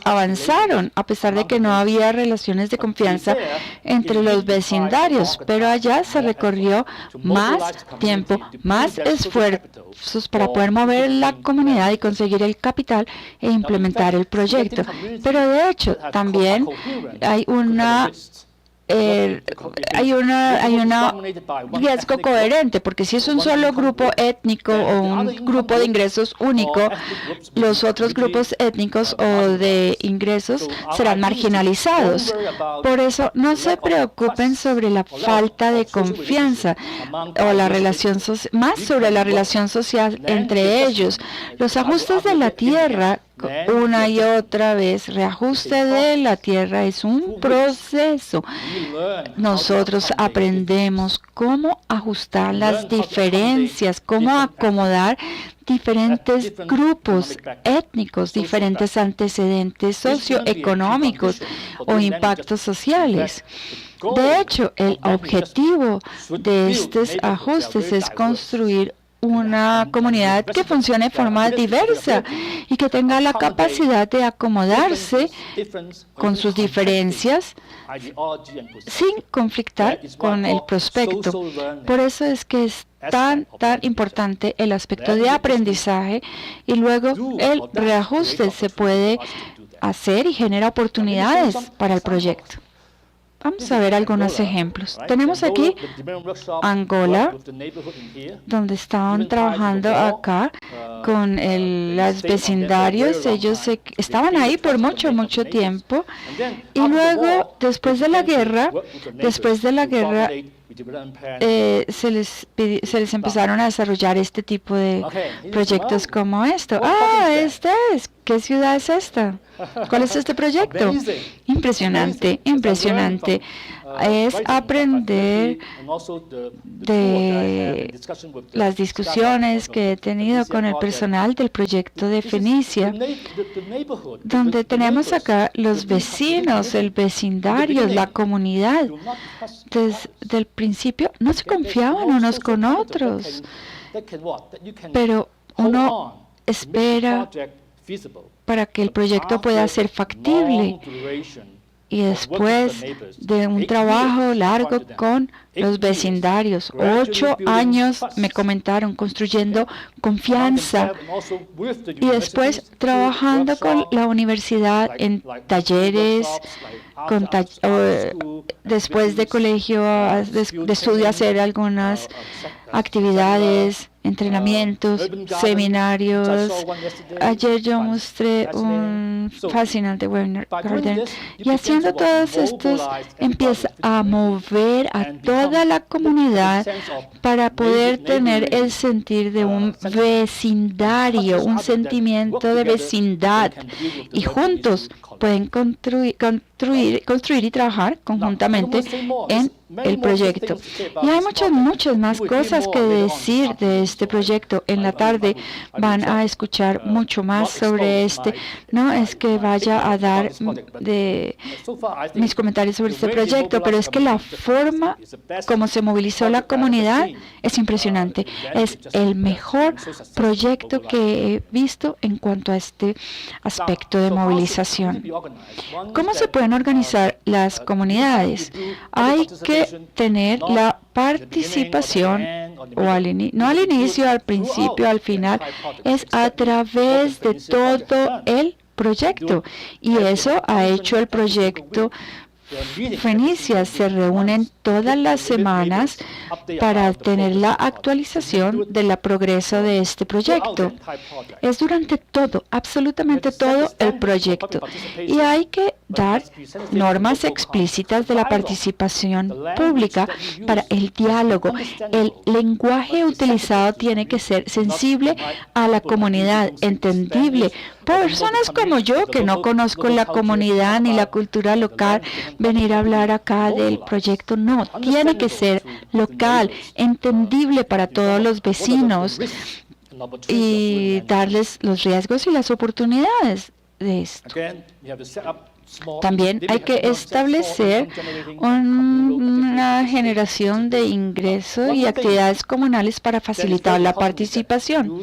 [SPEAKER 2] avanzaron, a pesar de que no había relaciones de confianza entre los vecindarios, pero allá se recorrió más tiempo, más esfuerzos para poder mover la comunidad y conseguir el capital e implementar el proyecto. Pero de hecho, también hay un riesgo coherente, porque si es un solo grupo étnico o un grupo de ingresos único, los otros grupos étnicos o de ingresos serán marginalizados. Por eso, no se preocupen sobre la falta de confianza o la relación más sobre la relación social entre ellos. Los ajustes de la tierra una y otra vez. Reajuste de la tierra es un proceso. Nosotros aprendemos cómo ajustar las diferencias, cómo acomodar diferentes grupos étnicos, diferentes antecedentes socioeconómicos o impactos sociales. De hecho, el objetivo de estos ajustes es construir una comunidad que funcione de forma diversa y que tenga la capacidad de acomodarse con sus diferencias sin conflictar con el prospecto. Por eso es que es tan importante el aspecto de aprendizaje, y luego el reajuste se puede hacer y genera oportunidades para el proyecto. Vamos a ver algunos ejemplos. Tenemos aquí Angola, donde estaban trabajando acá con los vecindarios. Ellos estaban ahí por mucho tiempo. Y luego, después de la guerra, se les empezaron a desarrollar este tipo de proyectos como esto. ¿Qué ciudad es esta? ¿Cuál es este proyecto? Impresionante. Es aprender de las discusiones que he tenido con el personal del proyecto de Fenicia, donde tenemos acá los vecinos, el vecindario, la comunidad. Desde el principio no se confiaban unos con otros, pero uno espera para que el proyecto pueda ser factible. Y después de un trabajo largo con los vecindarios, 8 años me comentaron, construyendo confianza, y después trabajando con la universidad en talleres, después de colegio, de estudio, hacer algunas actividades, entrenamientos, seminarios. Ayer yo mostré un fascinante webinar, y haciendo todos estos empieza a mover a toda la comunidad para poder tener el sentir de un vecindario, un sentimiento de vecindad, y juntos pueden construir y trabajar conjuntamente en el proyecto. Y hay muchas más cosas que decir de este proyecto. En la tarde van a escuchar mucho más sobre este. No es que vaya a dar mis comentarios sobre este proyecto, pero es que la forma como se movilizó la comunidad es impresionante. Es el mejor proyecto que he visto en cuanto a este aspecto de movilización. ¿Cómo se pueden organizar las comunidades? Hay que tener la participación, no al inicio, al principio, al final, es a través de todo el proyecto. Y eso ha hecho el proyecto Fenicia. Se reúnen todas las semanas para tener la actualización del progreso de este proyecto. Es durante todo, absolutamente todo el proyecto. Y hay que dar normas explícitas de la participación pública para el diálogo. El lenguaje utilizado tiene que ser sensible a la comunidad, entendible. Personas como yo, que no conozco la comunidad ni la cultura local, venir a hablar acá del proyecto, no, tiene que ser local, entendible para todos los vecinos, y darles los riesgos y las oportunidades de esto. También hay que establecer una generación de ingresos y actividades comunales para facilitar la participación.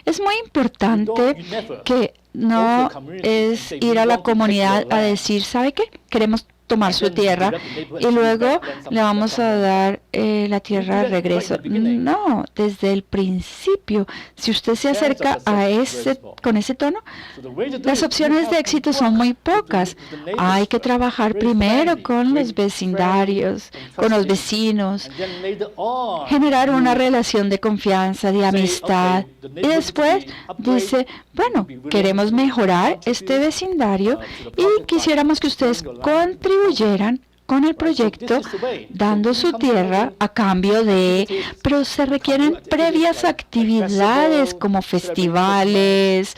[SPEAKER 2] Es muy importante que no es ir a la comunidad a decir, ¿sabe qué? Queremos tomar su tierra y luego le vamos a dar la tierra de regreso. No, desde el principio, si usted se acerca con ese tono, las opciones de éxito son muy pocas. Hay que trabajar primero con los vecindarios, con los vecinos, generar una relación de confianza, de amistad, y después dice, bueno, queremos mejorar este vecindario y quisiéramos que ustedes contribuyeran con el proyecto, dando su tierra a cambio de, pero se requieren previas actividades como festivales,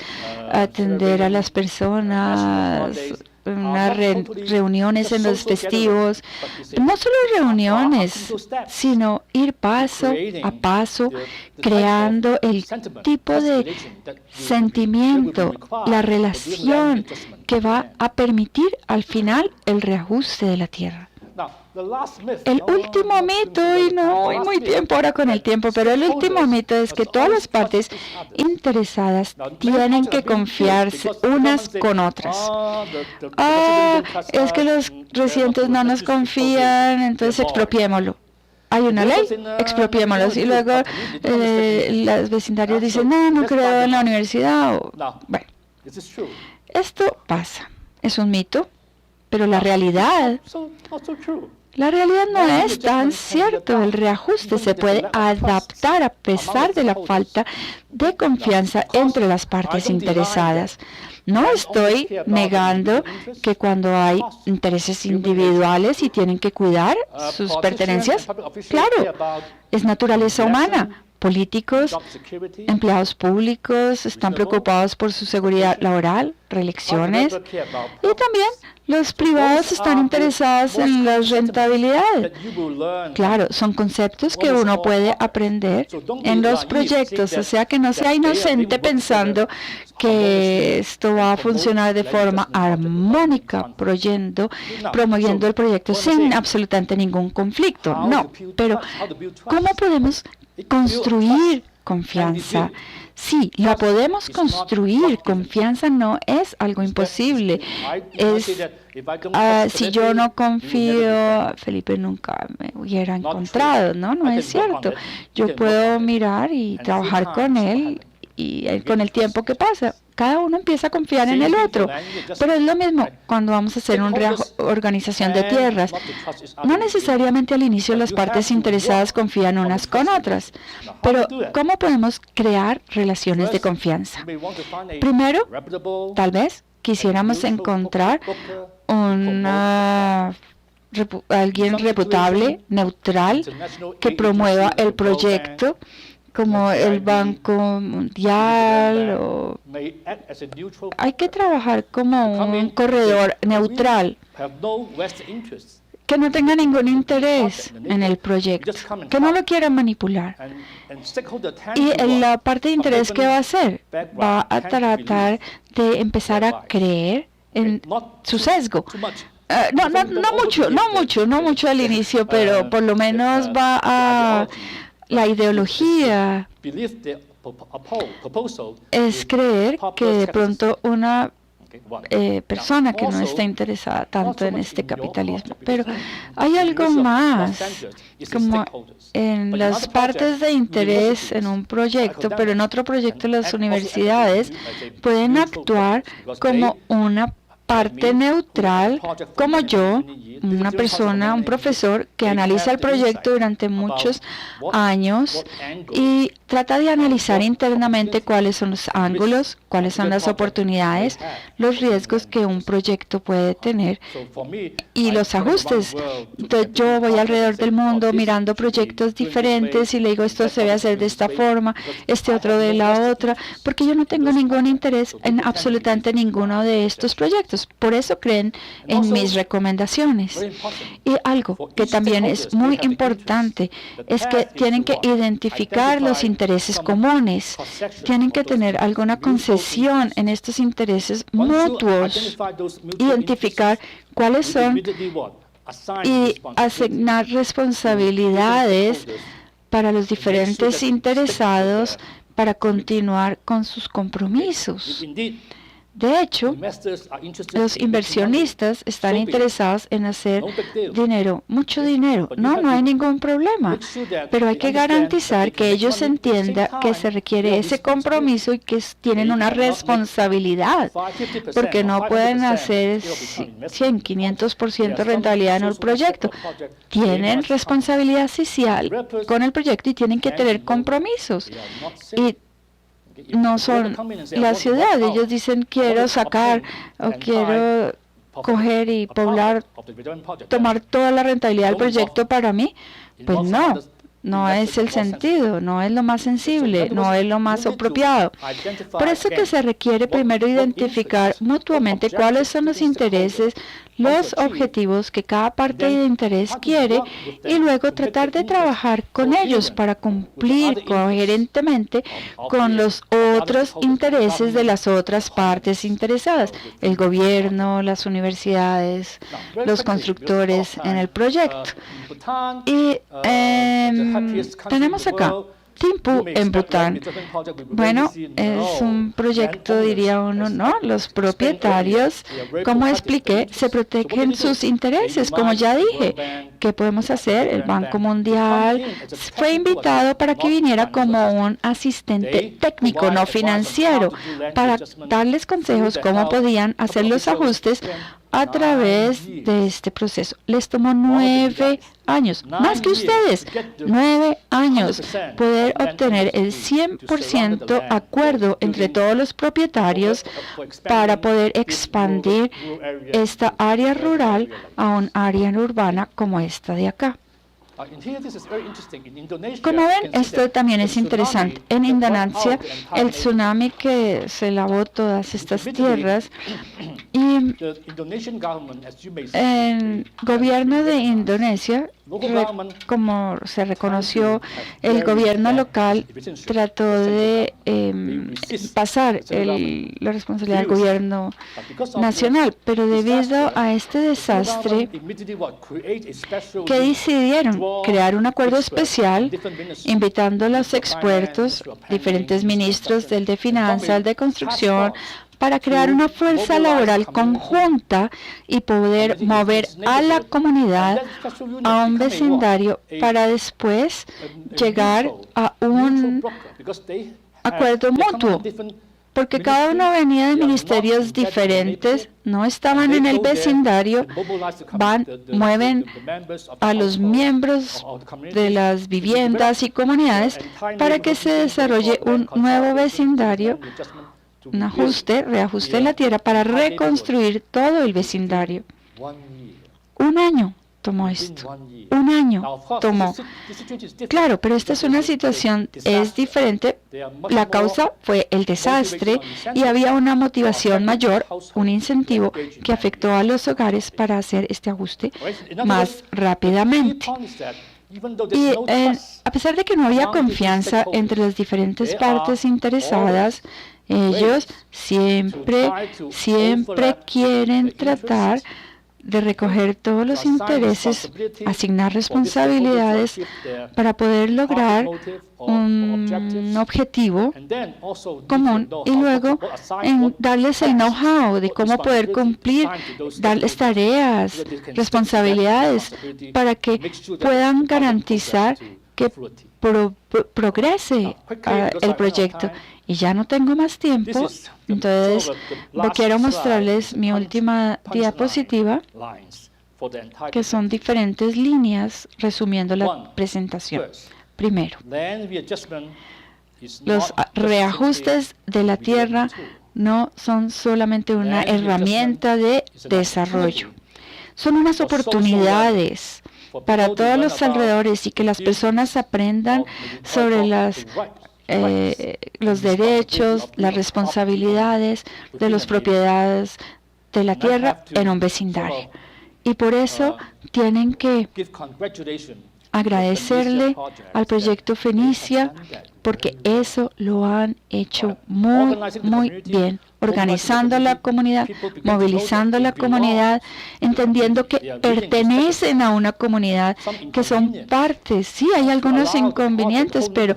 [SPEAKER 2] atender a las personas, reuniones en los festivos, no solo reuniones, sino ir paso a paso, creando el tipo de sentimiento, la relación que va a permitir al final el reajuste de la tierra. El último mito, y no hay muy tiempo ahora con el tiempo, pero el último mito es que todas las partes interesadas tienen que confiarse unas con otras. Es que los residentes no nos confían, entonces expropiémoslo. Hay una ley, expropiémoslos. Y luego los vecindarios dicen, no creo en la universidad. Bueno, esto pasa. Es un mito, pero la realidad no es tan cierto. El reajuste se puede adaptar a pesar de la falta de confianza entre las partes interesadas. No estoy negando que cuando hay intereses individuales y tienen que cuidar sus pertenencias, claro, es naturaleza humana. Políticos, empleados públicos están preocupados por su seguridad laboral, reelecciones, y también los privados están interesados en la rentabilidad. Claro, son conceptos que uno puede aprender en los proyectos, o sea que no sea inocente pensando que esto va a funcionar de forma armónica, promoviendo el proyecto sin absolutamente ningún conflicto. No, pero ¿cómo podemos construir confianza? Sí, la podemos construir. Confianza no es algo imposible. Si yo no confío, Felipe nunca me hubiera encontrado, ¿no? No es cierto. Yo puedo mirar y trabajar con él y con el tiempo que pasa. Cada uno empieza a confiar en el otro, pero es lo mismo cuando vamos a hacer una reorganización de tierras. No necesariamente al inicio las partes interesadas confían unas con otras, pero ¿cómo podemos crear relaciones de confianza? Primero, tal vez quisiéramos encontrar alguien reputable, neutral, que promueva el proyecto, como el Banco Mundial. Hay que trabajar como un corredor neutral, que no tenga ningún interés en el proyecto, que no lo quiera manipular. Y la parte de interés que va a hacer, va a tratar de empezar a creer en su sesgo. No mucho al inicio, pero por lo menos va a... La ideología es creer que de pronto una persona que no está interesada tanto en este capitalismo. Pero hay algo más, como en las partes de interés en un proyecto, pero en otro proyecto las universidades pueden actuar como una parte neutral, como yo, una persona, un profesor que analiza el proyecto durante muchos años y trata de analizar internamente cuáles son los ángulos, cuáles son las oportunidades, los riesgos que un proyecto puede tener y los ajustes. Entonces, yo voy alrededor del mundo mirando proyectos diferentes y le digo, esto se debe hacer de esta forma, este otro de la otra, porque yo no tengo ningún interés en absolutamente ninguno de estos proyectos. Por eso creen en mis recomendaciones. Y algo que también es muy importante es que tienen que identificar los intereses comunes. Tienen que tener alguna concesión en estos intereses mutuos. Identificar cuáles son y asignar responsabilidades para los diferentes interesados para continuar con sus compromisos. De hecho, los inversionistas están interesados en hacer dinero, mucho dinero. No hay ningún problema. Pero hay que garantizar que ellos entiendan que se requiere ese compromiso y que tienen una responsabilidad. Porque no pueden hacer 100, 500% rentabilidad en el proyecto. Tienen responsabilidad social con el proyecto y tienen que tener compromisos. Y no son la ciudad, ellos dicen quiero sacar o quiero coger y poblar, tomar toda la rentabilidad del proyecto para mí? Pues no, no es el sentido, no es lo más sensible, no es lo más apropiado. Por eso que se requiere primero identificar mutuamente cuáles son los intereses, los objetivos que cada parte de interés quiere y luego tratar de trabajar con ellos para cumplir coherentemente con los otros intereses de las otras partes interesadas, el gobierno, las universidades, los constructores en el proyecto. Y tenemos acá Thimphu en Bután. Bueno, es un proyecto, diría uno, ¿no? Los propietarios, como expliqué, se protegen sus intereses, como ya dije. ¿Qué podemos hacer? El Banco Mundial fue invitado para que viniera como un asistente técnico, no financiero, para darles consejos cómo podían hacer los ajustes a través de este proceso. Les tomó 9 años, más que ustedes, 9 años, poder obtener el 100% acuerdo entre todos los propietarios para poder expandir esta área rural a un área urbana como esta de acá. Como ven, esto también es interesante. En Indonesia, el tsunami que se lavó todas estas tierras y el gobierno de Indonesia, como se reconoció, el gobierno local trató de pasar la responsabilidad del gobierno nacional, pero debido a este desastre, ¿qué decidieron? Crear un acuerdo especial invitando a los expertos, diferentes ministros, del de finanzas, el de construcción, para crear una fuerza laboral conjunta y poder mover a la comunidad a un vecindario para después llegar a un acuerdo mutuo. Porque cada uno venía de ministerios diferentes, no estaban en el vecindario, mueven a los miembros de las viviendas y comunidades para que se desarrolle un nuevo vecindario, un reajuste en la tierra para reconstruir todo el vecindario. 1 año tomó esto. 1 año tomó. Claro, pero esta es una situación, es diferente. La causa fue el desastre y había una motivación mayor, un incentivo que afectó a los hogares para hacer este ajuste más rápidamente. Y a pesar de que no había confianza entre las diferentes partes interesadas, ellos siempre quieren tratar de recoger todos los intereses, asignar responsabilidades para poder lograr un objetivo común y luego darles el know-how de cómo poder cumplir, darles tareas, responsabilidades para que puedan garantizar que progrese el proyecto. Y ya no tengo más tiempo, entonces quiero mostrarles mi última diapositiva, que son diferentes líneas resumiendo la presentación. Primero, los reajustes de la tierra no son solamente una herramienta de desarrollo, son unas oportunidades para todos los alrededores y que las personas aprendan sobre los derechos, las responsabilidades de las propiedades de la tierra en un vecindario. Y por eso tienen que agradecerle al proyecto Fenicia, porque eso lo han hecho muy bien, organizando a la comunidad, movilizando a la comunidad, entendiendo que pertenecen a una comunidad, que son partes. Sí, hay algunos inconvenientes, pero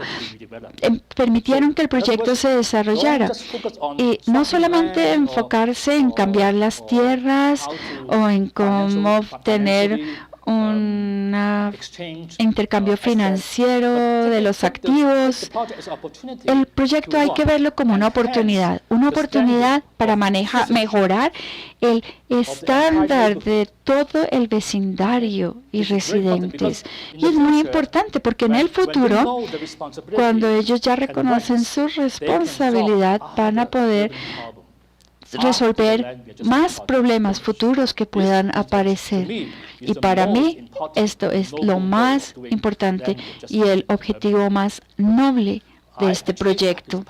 [SPEAKER 2] permitieron que el proyecto se desarrollara. Y no solamente enfocarse en cambiar las tierras o en cómo obtener un intercambio financiero de los activos. El proyecto hay que verlo como una oportunidad para mejorar el estándar de todo el vecindario y residentes. Y es muy importante porque en el futuro, cuando ellos ya reconocen su responsabilidad, van a poder resolver más problemas futuros que puedan aparecer. Y para mí esto es lo más importante y el objetivo más noble de este proyecto.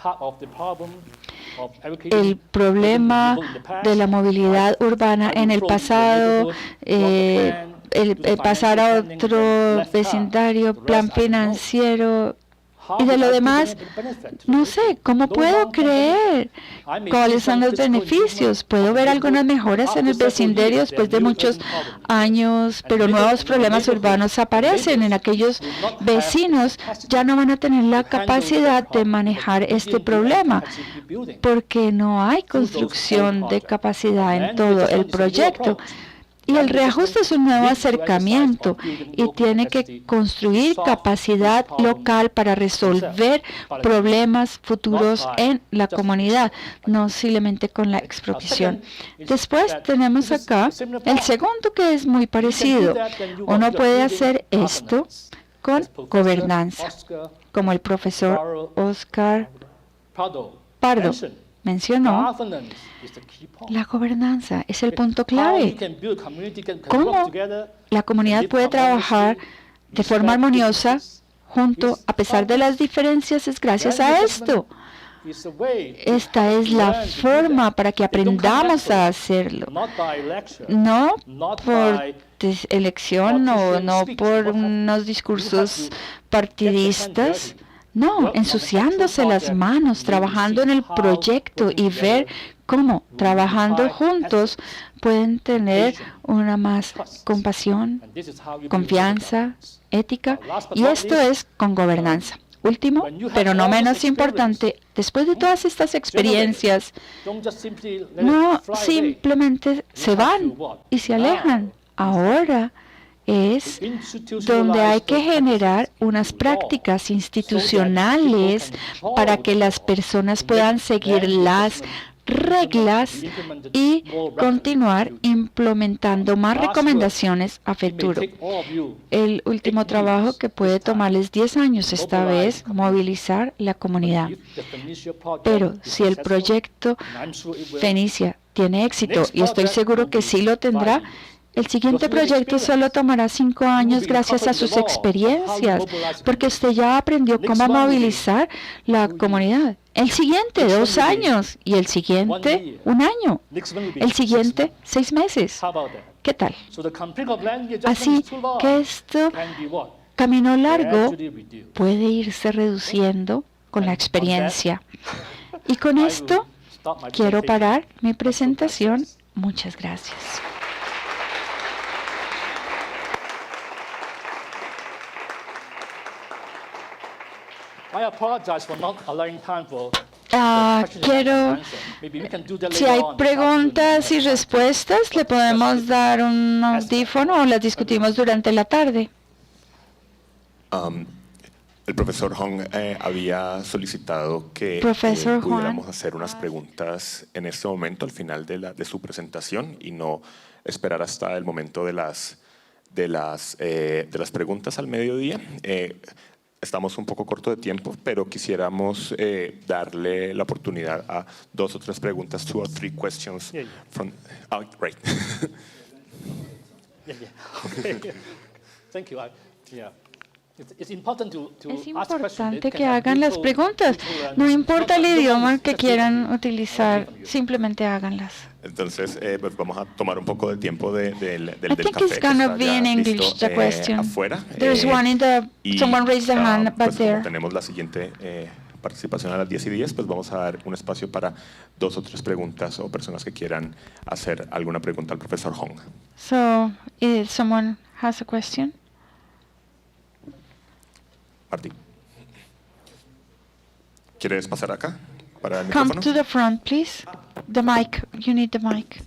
[SPEAKER 2] El problema de la movilidad urbana en el pasado, el pasar a otro vecindario, plan financiero y de lo demás, no sé, ¿cómo puedo creer cuáles son los beneficios? Puedo ver algunas mejoras en el vecindario después de muchos años, pero nuevos problemas urbanos aparecen. En aquellos vecinos ya no van a tener la capacidad de manejar este problema, porque no hay construcción de capacidad en todo el proyecto. Y el reajuste es un nuevo acercamiento y tiene que construir capacidad local para resolver problemas futuros en la comunidad, no simplemente con la expropiación. Después tenemos acá el segundo, que es muy parecido. Uno puede hacer esto con gobernanza, como el profesor Oscar Pardo mencionó. La gobernanza es el punto clave. ¿Cómo la comunidad puede trabajar de forma armoniosa junto a pesar de las diferencias? Es gracias a esto. Esta es la forma para que aprendamos a hacerlo. No por elección o no por unos discursos partidistas. No, ensuciándose las manos, trabajando en el proyecto y ver cómo, trabajando juntos, pueden tener una más compasión, confianza, ética, y esto es con gobernanza. Último, pero no menos importante, después de todas estas experiencias, no simplemente se van y se alejan. Ahora es donde hay que generar unas prácticas institucionales para que las personas puedan seguir las reglas y continuar implementando más recomendaciones a futuro. El último trabajo que puede tomarles 10 años esta vez, movilizar la comunidad. Pero si el proyecto Fenicia tiene éxito, y estoy seguro que sí lo tendrá, el siguiente proyecto solo tomará 5 años gracias a sus experiencias, porque usted ya aprendió cómo movilizar la comunidad. El siguiente, 2 años. Y el siguiente, 1 año. El siguiente, 6 meses. ¿Qué tal? Así que este camino largo puede irse reduciendo con la experiencia. Y con esto quiero parar mi presentación. Muchas gracias. Si hay preguntas y respuestas, le podemos dar un audífono o las discutimos durante la tarde.
[SPEAKER 3] El profesor Hong había solicitado que pudiéramos hacer unas preguntas en este momento, al final de su presentación, y no esperar hasta el momento de las preguntas al mediodía. Estamos un poco corto de tiempo, pero quisiéramos darle la oportunidad a 2 o 3 preguntas, 2 or 3 questions from. Oh, right.
[SPEAKER 4] Thank you.
[SPEAKER 2] Es importante que hagan las preguntas. No importa el idioma que quieran utilizar, simplemente háganlas.
[SPEAKER 3] Entonces, pues vamos a tomar un poco de tiempo del
[SPEAKER 2] I think it's gonna be in English, the question.
[SPEAKER 3] Afuera.
[SPEAKER 2] There's one in the. Someone raised their hand back
[SPEAKER 3] pues,
[SPEAKER 2] there.
[SPEAKER 3] Tenemos la siguiente participación a las 10:10, pues vamos a dar un espacio para 2 o 3 preguntas o personas que quieran hacer alguna pregunta al profesor Hong.
[SPEAKER 2] So, if someone has a question.
[SPEAKER 3] Martín, ¿quieres pasar acá para el
[SPEAKER 2] Come
[SPEAKER 3] micrófono?
[SPEAKER 2] to the front, please. The mic. You need the mic.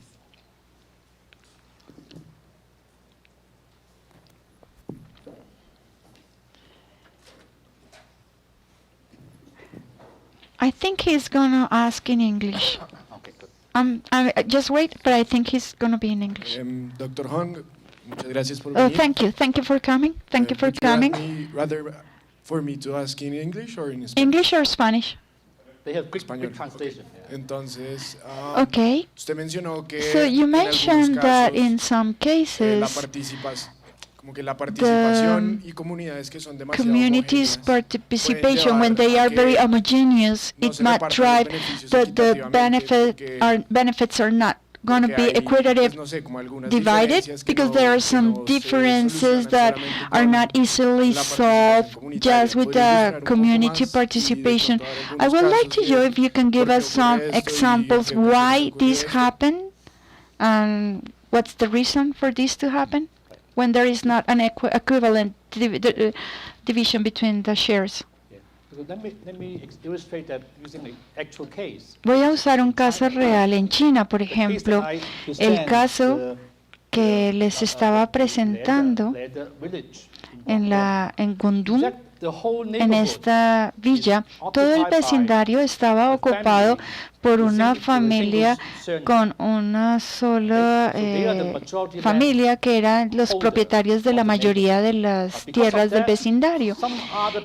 [SPEAKER 2] I think he's gonna ask in English. Just wait, but I think he's gonna be in English.
[SPEAKER 5] Dr. Hong, muchas gracias por venir.
[SPEAKER 2] Thank you. Thank you for coming. Thank you for coming.
[SPEAKER 5] Rather for me to ask in English or in Spanish?
[SPEAKER 2] English or Spanish?
[SPEAKER 5] español. Entonces,
[SPEAKER 2] Okay.
[SPEAKER 5] usted mencionó que
[SPEAKER 2] So you
[SPEAKER 5] en
[SPEAKER 2] mentioned
[SPEAKER 5] algunos
[SPEAKER 2] that
[SPEAKER 5] casos,
[SPEAKER 2] in some cases,
[SPEAKER 5] como que la participación y comunidades que son demasiado
[SPEAKER 2] communities'
[SPEAKER 5] homogéneas
[SPEAKER 2] participation, when they are very homogeneous, it might drive that the benefits are not going to be equitative divided, because there are some differences that are not easily solved just with the community participation. I would like to know if you can give us some examples why this happened and what's the reason for this to happen when there is not an equivalent division between the shares. Voy a usar un caso real en China, por ejemplo, el caso que les estaba presentando en Gundong. En esta villa, todo el vecindario estaba ocupado por una familia con una sola familia que eran los propietarios de la mayoría de las tierras del vecindario.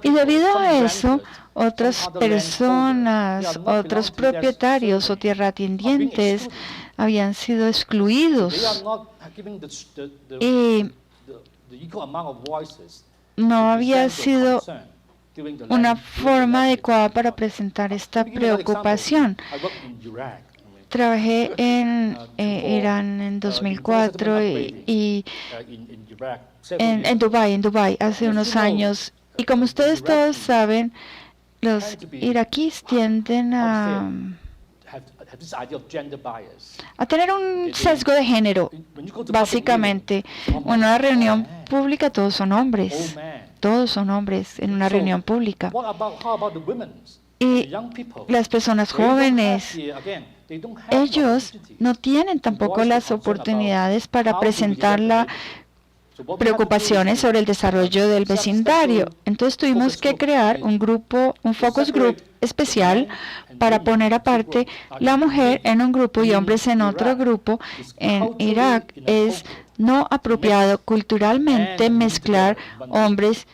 [SPEAKER 2] Y debido a eso, otras personas, otros propietarios o tierratenientes habían sido excluidos y no había sido una forma adecuada para presentar esta preocupación. Trabajé en Irán en 2004 y en Dubái hace unos años. Y como ustedes todos saben, los iraquíes tienden a tener un sesgo de género, básicamente. En una reunión pública todos son hombres en una reunión pública. Y las personas jóvenes, ellos no tienen tampoco las oportunidades para presentar las preocupaciones sobre el desarrollo del vecindario. Entonces tuvimos que crear un grupo, un focus group especial para poner aparte la mujer en un grupo y hombres en otro grupo. En Irak es no apropiado culturalmente mezclar hombres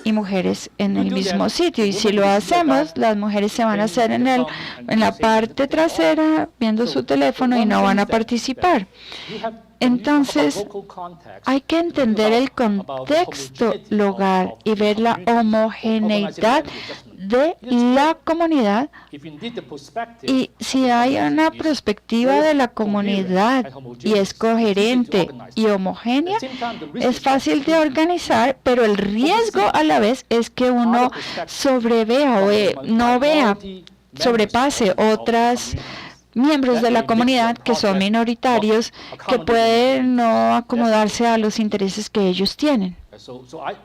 [SPEAKER 2] y mujeres en el mismo sitio, y si lo hacemos, las mujeres se van a hacer en la parte trasera viendo su teléfono y no van a participar. Entonces, hay que entender el contexto local y ver la homogeneidad de la comunidad, y si hay una perspectiva de la comunidad y es coherente y homogénea, es fácil de organizar, pero el riesgo a la vez es que uno sobrepase otras miembros de la comunidad que son minoritarios, que pueden no acomodarse a los intereses que ellos tienen,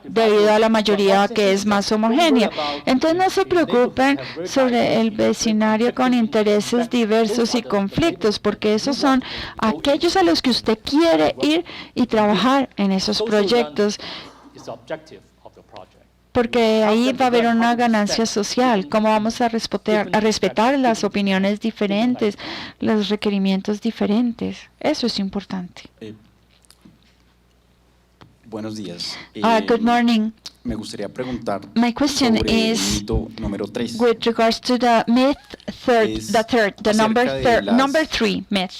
[SPEAKER 2] debido a la mayoría que es más homogénea. Entonces no se preocupen sobre el vecindario con intereses diversos y conflictos, porque esos son aquellos a los que usted quiere ir y trabajar en esos proyectos, porque ahí va a haber una ganancia social. Cómo vamos a respetar las opiniones diferentes, los requerimientos diferentes. Eso es importante.
[SPEAKER 4] Buenos días.
[SPEAKER 2] Good morning.
[SPEAKER 4] Me gustaría preguntar
[SPEAKER 2] My question
[SPEAKER 4] sobre
[SPEAKER 2] is
[SPEAKER 4] el mito número 3.
[SPEAKER 2] with regards to the myth number 3 myth.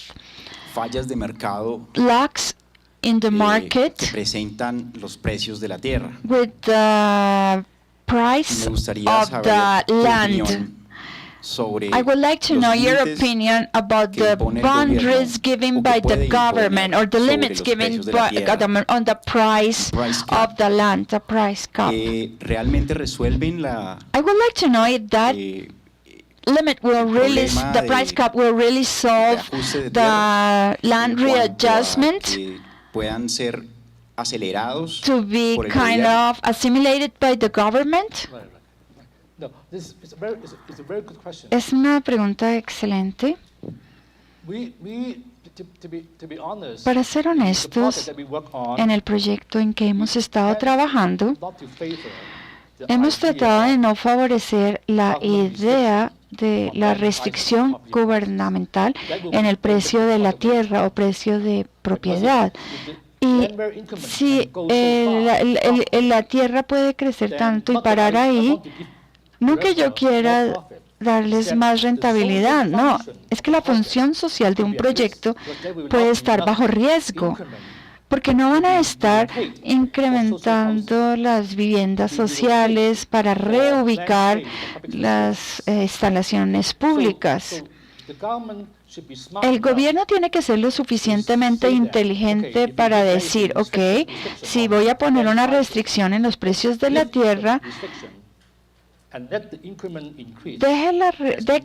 [SPEAKER 4] Fallas de mercado
[SPEAKER 2] Lacks in the market
[SPEAKER 4] que presentan los precios de la tierra.
[SPEAKER 2] with the price
[SPEAKER 4] Me gustaría
[SPEAKER 2] of
[SPEAKER 4] saber
[SPEAKER 2] the
[SPEAKER 4] tu
[SPEAKER 2] land.
[SPEAKER 4] opinión sobre
[SPEAKER 2] I would like to
[SPEAKER 4] los
[SPEAKER 2] know your
[SPEAKER 4] límites
[SPEAKER 2] opinion about
[SPEAKER 4] que
[SPEAKER 2] the
[SPEAKER 4] impone el
[SPEAKER 2] boundaries
[SPEAKER 4] gobierno
[SPEAKER 2] given
[SPEAKER 4] o que
[SPEAKER 2] by the
[SPEAKER 4] puede
[SPEAKER 2] government, or the
[SPEAKER 4] imponer
[SPEAKER 2] limits
[SPEAKER 4] sobre los
[SPEAKER 2] given
[SPEAKER 4] precios de la
[SPEAKER 2] by
[SPEAKER 4] tierra.
[SPEAKER 2] government on the price
[SPEAKER 4] Price cap.
[SPEAKER 2] of the land, the price cap.
[SPEAKER 4] ¿Realmente resuelven la
[SPEAKER 2] I would like to know if that limit will really,
[SPEAKER 4] problema
[SPEAKER 2] the
[SPEAKER 4] de-
[SPEAKER 2] price cap will really solve
[SPEAKER 4] ajuste de
[SPEAKER 2] the
[SPEAKER 4] tierra
[SPEAKER 2] land
[SPEAKER 4] en cuanto a
[SPEAKER 2] readjustment
[SPEAKER 4] que puedan ser acelerados
[SPEAKER 2] to be
[SPEAKER 4] por el
[SPEAKER 2] kind
[SPEAKER 4] gobierno?
[SPEAKER 2] of assimilated by the government?
[SPEAKER 6] No, it's a very good question.
[SPEAKER 2] Es una pregunta excelente.
[SPEAKER 6] To be honest,
[SPEAKER 2] Para ser
[SPEAKER 6] the
[SPEAKER 2] honestos,
[SPEAKER 6] project that we work on,
[SPEAKER 2] en el proyecto en que hemos estado trabajando,
[SPEAKER 6] not to favor the
[SPEAKER 2] hemos
[SPEAKER 6] idea
[SPEAKER 2] tratado de
[SPEAKER 6] of
[SPEAKER 2] no favorecer la idea de la restricción gubernamental en el precio de la tierra o precio de propiedad. Y si la tierra puede crecer tanto y parar ahí, no que yo quiera darles más rentabilidad. No, es que la función social de un proyecto puede estar bajo riesgo, porque no van a estar incrementando las viviendas sociales para reubicar las instalaciones públicas. El gobierno tiene que ser lo suficientemente inteligente para decir, ok, si voy a poner una restricción en los precios de la tierra,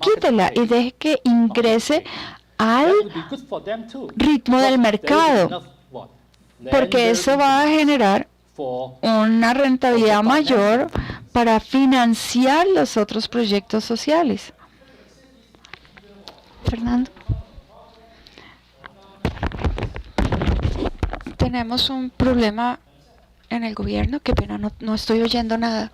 [SPEAKER 2] quítela y deje que ingrese al ritmo del mercado, porque eso va a generar una rentabilidad mayor para financiar los otros proyectos sociales. Fernando. Tenemos un problema en el gobierno. Qué pena, no estoy oyendo nada.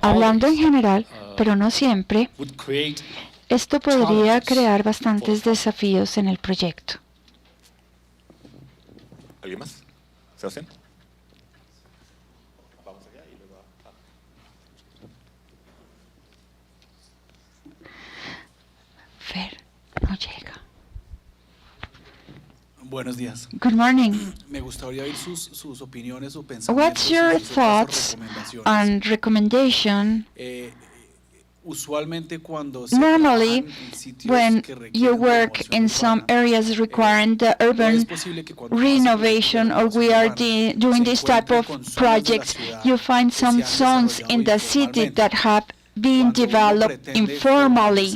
[SPEAKER 2] Hablando en general, pero no siempre, esto podría crear bastantes desafíos en el proyecto.
[SPEAKER 3] ¿Alguien más? ¿Sebastián?
[SPEAKER 2] Fer, no llega.
[SPEAKER 7] Buenos días.
[SPEAKER 2] Good morning.
[SPEAKER 7] Me gustaría oír sus opiniones o pensamientos.
[SPEAKER 2] What's your thoughts on recommendation?
[SPEAKER 7] Usualmente cuando se
[SPEAKER 2] Normally,
[SPEAKER 7] trabajan en sitios
[SPEAKER 2] when
[SPEAKER 7] que
[SPEAKER 2] you
[SPEAKER 7] requieren
[SPEAKER 2] work
[SPEAKER 7] renovación
[SPEAKER 2] in some
[SPEAKER 7] urbana,
[SPEAKER 2] areas requiring the
[SPEAKER 7] es
[SPEAKER 2] urban
[SPEAKER 7] posible que cuando pasen
[SPEAKER 2] renovation, or we are doing this type of projects, you find some zones in the city that have been developed informally.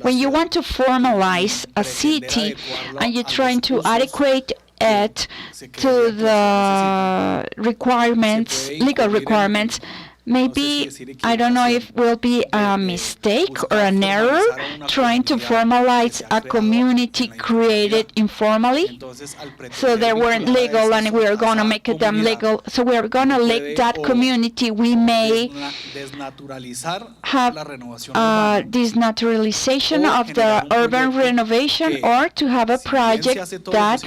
[SPEAKER 2] When you want to formalize a city and you're trying to adequate it to the requirements, legal requirements, maybe, I don't know if it will be a mistake or an error trying to formalize a community created informally. So they weren't legal and we are going to make them legal. So we are going to let that community, we may have desnaturalization of the urban renovation, or to have a project that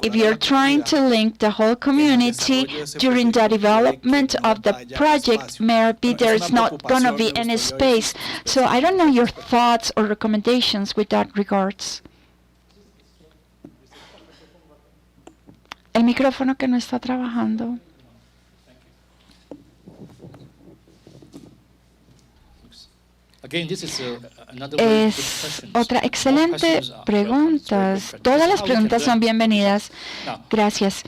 [SPEAKER 2] if you're trying to link the whole community during the development of the project, maybe there's not going to be any space. So I don't know your thoughts or recommendations with that regards. El micrófono que no está trabajando. Es otra excelente pregunta. Todas las preguntas son bienvenidas. Gracias.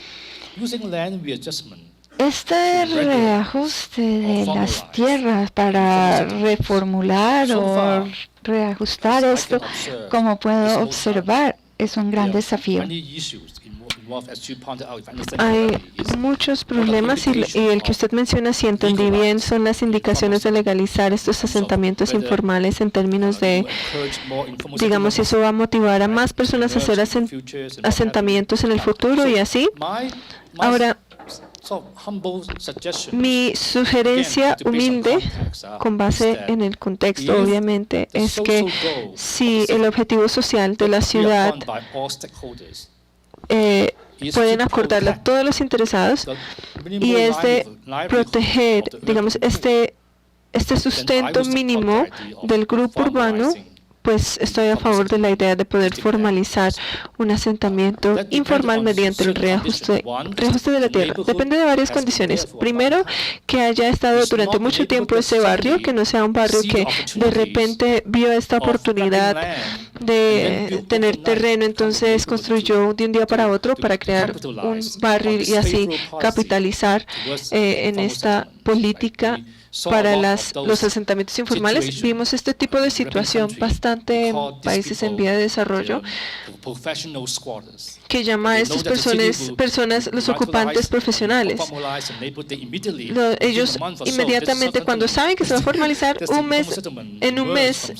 [SPEAKER 2] Este reajuste de las tierras para reformular o reajustar esto, como puedo observar, es un gran desafío.
[SPEAKER 1] Hay muchos problemas y el que usted menciona, si entendí bien, son las indicaciones de legalizar estos asentamientos informales en términos de, digamos, si eso va a motivar a más personas a hacer asentamientos en el futuro y así. Ahora, mi sugerencia humilde, con base en el contexto obviamente, es que si el objetivo social de la ciudad pueden acordarlo a todos los interesados, y es de proteger, digamos, este sustento mínimo del grupo urbano, pues estoy a favor de la idea de poder formalizar un asentamiento informal mediante el reajuste de la tierra. Depende de varias condiciones. Primero, que haya estado durante mucho tiempo ese barrio, que no sea un barrio que de repente vio esta oportunidad de tener terreno, entonces construyó de un día para otro para crear un barrio y así capitalizar en esta política para los asentamientos informales. Vimos este tipo de situación bastante en países en vía de desarrollo, que llama a estas personas los ocupantes profesionales. Ellos inmediatamente, cuando saben que se va a formalizar, en un mes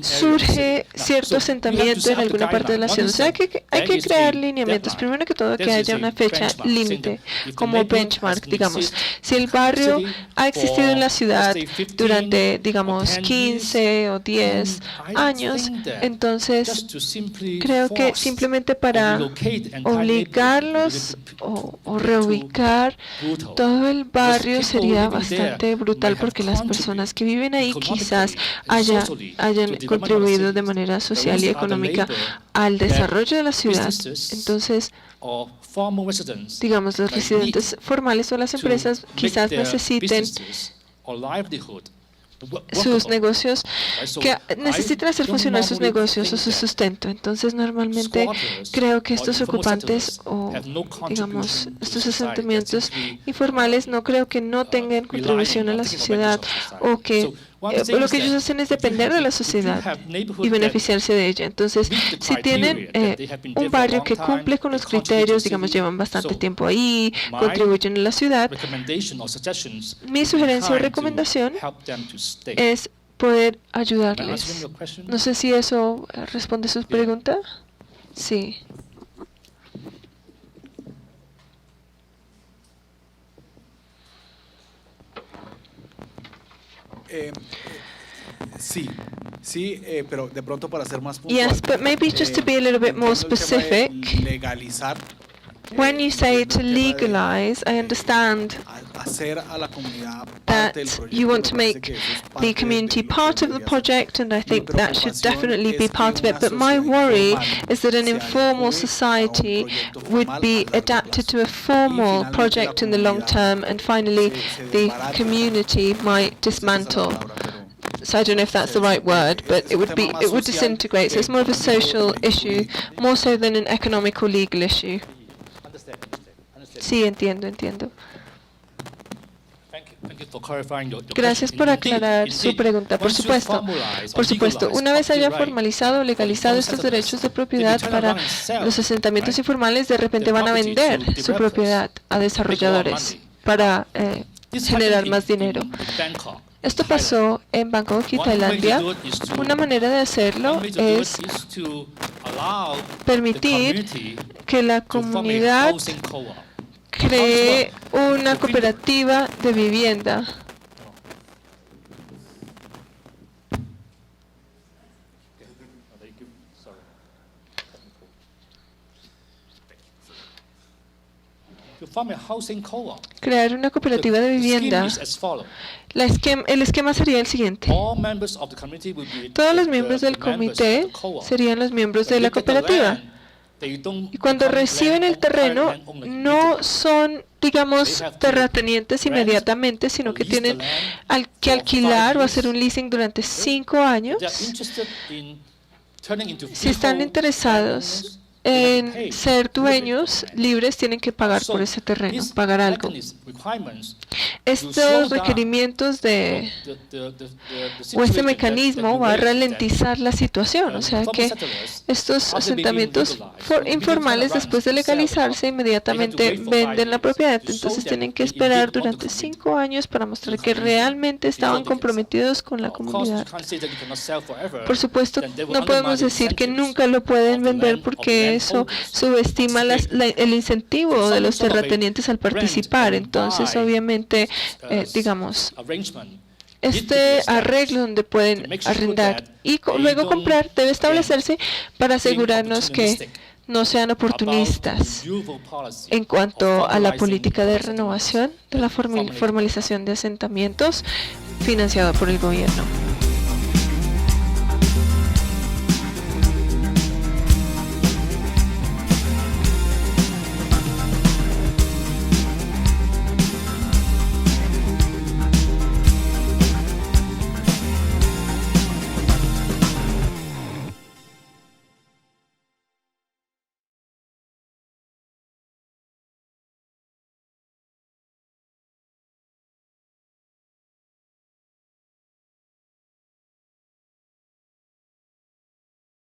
[SPEAKER 1] surge cierto asentamiento en alguna parte de la ciudad. O sea que hay que crear lineamientos. Primero que todo, que haya una fecha límite como benchmark, digamos. Si el barrio ha existido vivido en la ciudad durante, digamos, 15 o 10 años, entonces creo que simplemente para obligarlos o reubicar todo el barrio sería bastante brutal, porque las personas que viven ahí quizás hayan contribuido de manera social y económica al desarrollo de la ciudad. Entonces, digamos, los residentes formales o las empresas quizás necesiten sus negocios, que necesitan hacer funcionar sus negocios o su sustento. Entonces, normalmente creo que estos ocupantes o, digamos, estos asentamientos informales no creo que no tengan contribución a la sociedad, o que lo que ellos hacen es depender de la sociedad y beneficiarse de ella. Entonces, si tienen un barrio que cumple con los criterios, digamos, llevan bastante tiempo ahí, contribuyen a la ciudad, mi sugerencia o recomendación es poder ayudarles. No sé si eso responde a su pregunta. Sí.
[SPEAKER 7] Sí, pero de pronto para ser más puntual.
[SPEAKER 1] Yes, but maybe just to be a little bit more specific,
[SPEAKER 7] Legalizar.
[SPEAKER 1] when you say to legalize, I understand
[SPEAKER 7] Hacer a la comunidad parte del
[SPEAKER 1] that
[SPEAKER 7] proyecto.
[SPEAKER 1] you want to
[SPEAKER 7] Me parece
[SPEAKER 1] make
[SPEAKER 7] que eso es parte
[SPEAKER 1] the
[SPEAKER 7] de
[SPEAKER 1] community
[SPEAKER 7] lo que
[SPEAKER 1] part of the
[SPEAKER 7] debería ser.
[SPEAKER 1] project, and I think that should
[SPEAKER 7] preocupación
[SPEAKER 1] definitely
[SPEAKER 7] es
[SPEAKER 1] be
[SPEAKER 7] que
[SPEAKER 1] part of it.
[SPEAKER 7] una
[SPEAKER 1] But my
[SPEAKER 7] sociedad
[SPEAKER 1] worry
[SPEAKER 7] informal
[SPEAKER 1] is that an
[SPEAKER 7] se
[SPEAKER 1] informal
[SPEAKER 7] adecue a un
[SPEAKER 1] society
[SPEAKER 7] proyecto
[SPEAKER 1] would
[SPEAKER 7] formal a
[SPEAKER 1] be
[SPEAKER 7] largo
[SPEAKER 1] adapted
[SPEAKER 7] plazo.
[SPEAKER 1] to a formal
[SPEAKER 7] finalmente
[SPEAKER 1] project
[SPEAKER 7] la
[SPEAKER 1] in the long
[SPEAKER 7] comunidad
[SPEAKER 1] term, and finally
[SPEAKER 7] se
[SPEAKER 1] the
[SPEAKER 7] desbarata.
[SPEAKER 1] community might
[SPEAKER 7] Esa es la
[SPEAKER 1] dismantle.
[SPEAKER 7] palabra, pero
[SPEAKER 1] So I don't know if that's the right word, but it would disintegrate. So it's more of a social issue, more so than an economic or legal issue. Sí, entiendo. Gracias por aclarar su pregunta. Por supuesto, una vez haya formalizado o legalizado estos derechos de propiedad para los asentamientos informales, de repente van a vender su propiedad a desarrolladores para generar más dinero. Esto pasó en Bangkok y Tailandia. Una manera de hacerlo es permitir que la comunidad cree una cooperativa de vivienda. Crear una cooperativa de vivienda. El esquema sería el siguiente. Todos los miembros del comité serían los miembros de la cooperativa. Y cuando reciben el terreno, no son, digamos, terratenientes inmediatamente, sino que tienen que alquilar o hacer un leasing durante 5 años. Si están interesados en ser dueños libres, tienen que pagar por ese terreno, pagar algo. Estos requerimientos o este mecanismo va a ralentizar la situación, o sea que estos asentamientos informales, después de legalizarse, inmediatamente venden la propiedad. Entonces tienen que esperar durante 5 años para mostrar que realmente estaban comprometidos con la comunidad. Por supuesto, no podemos decir que nunca lo pueden vender, porque eso subestima el incentivo de los terratenientes al participar. Entonces, obviamente, digamos, este arreglo donde pueden arrendar y luego comprar debe establecerse para asegurarnos que no sean oportunistas en cuanto a la política de renovación de la formalización de asentamientos financiada por el gobierno.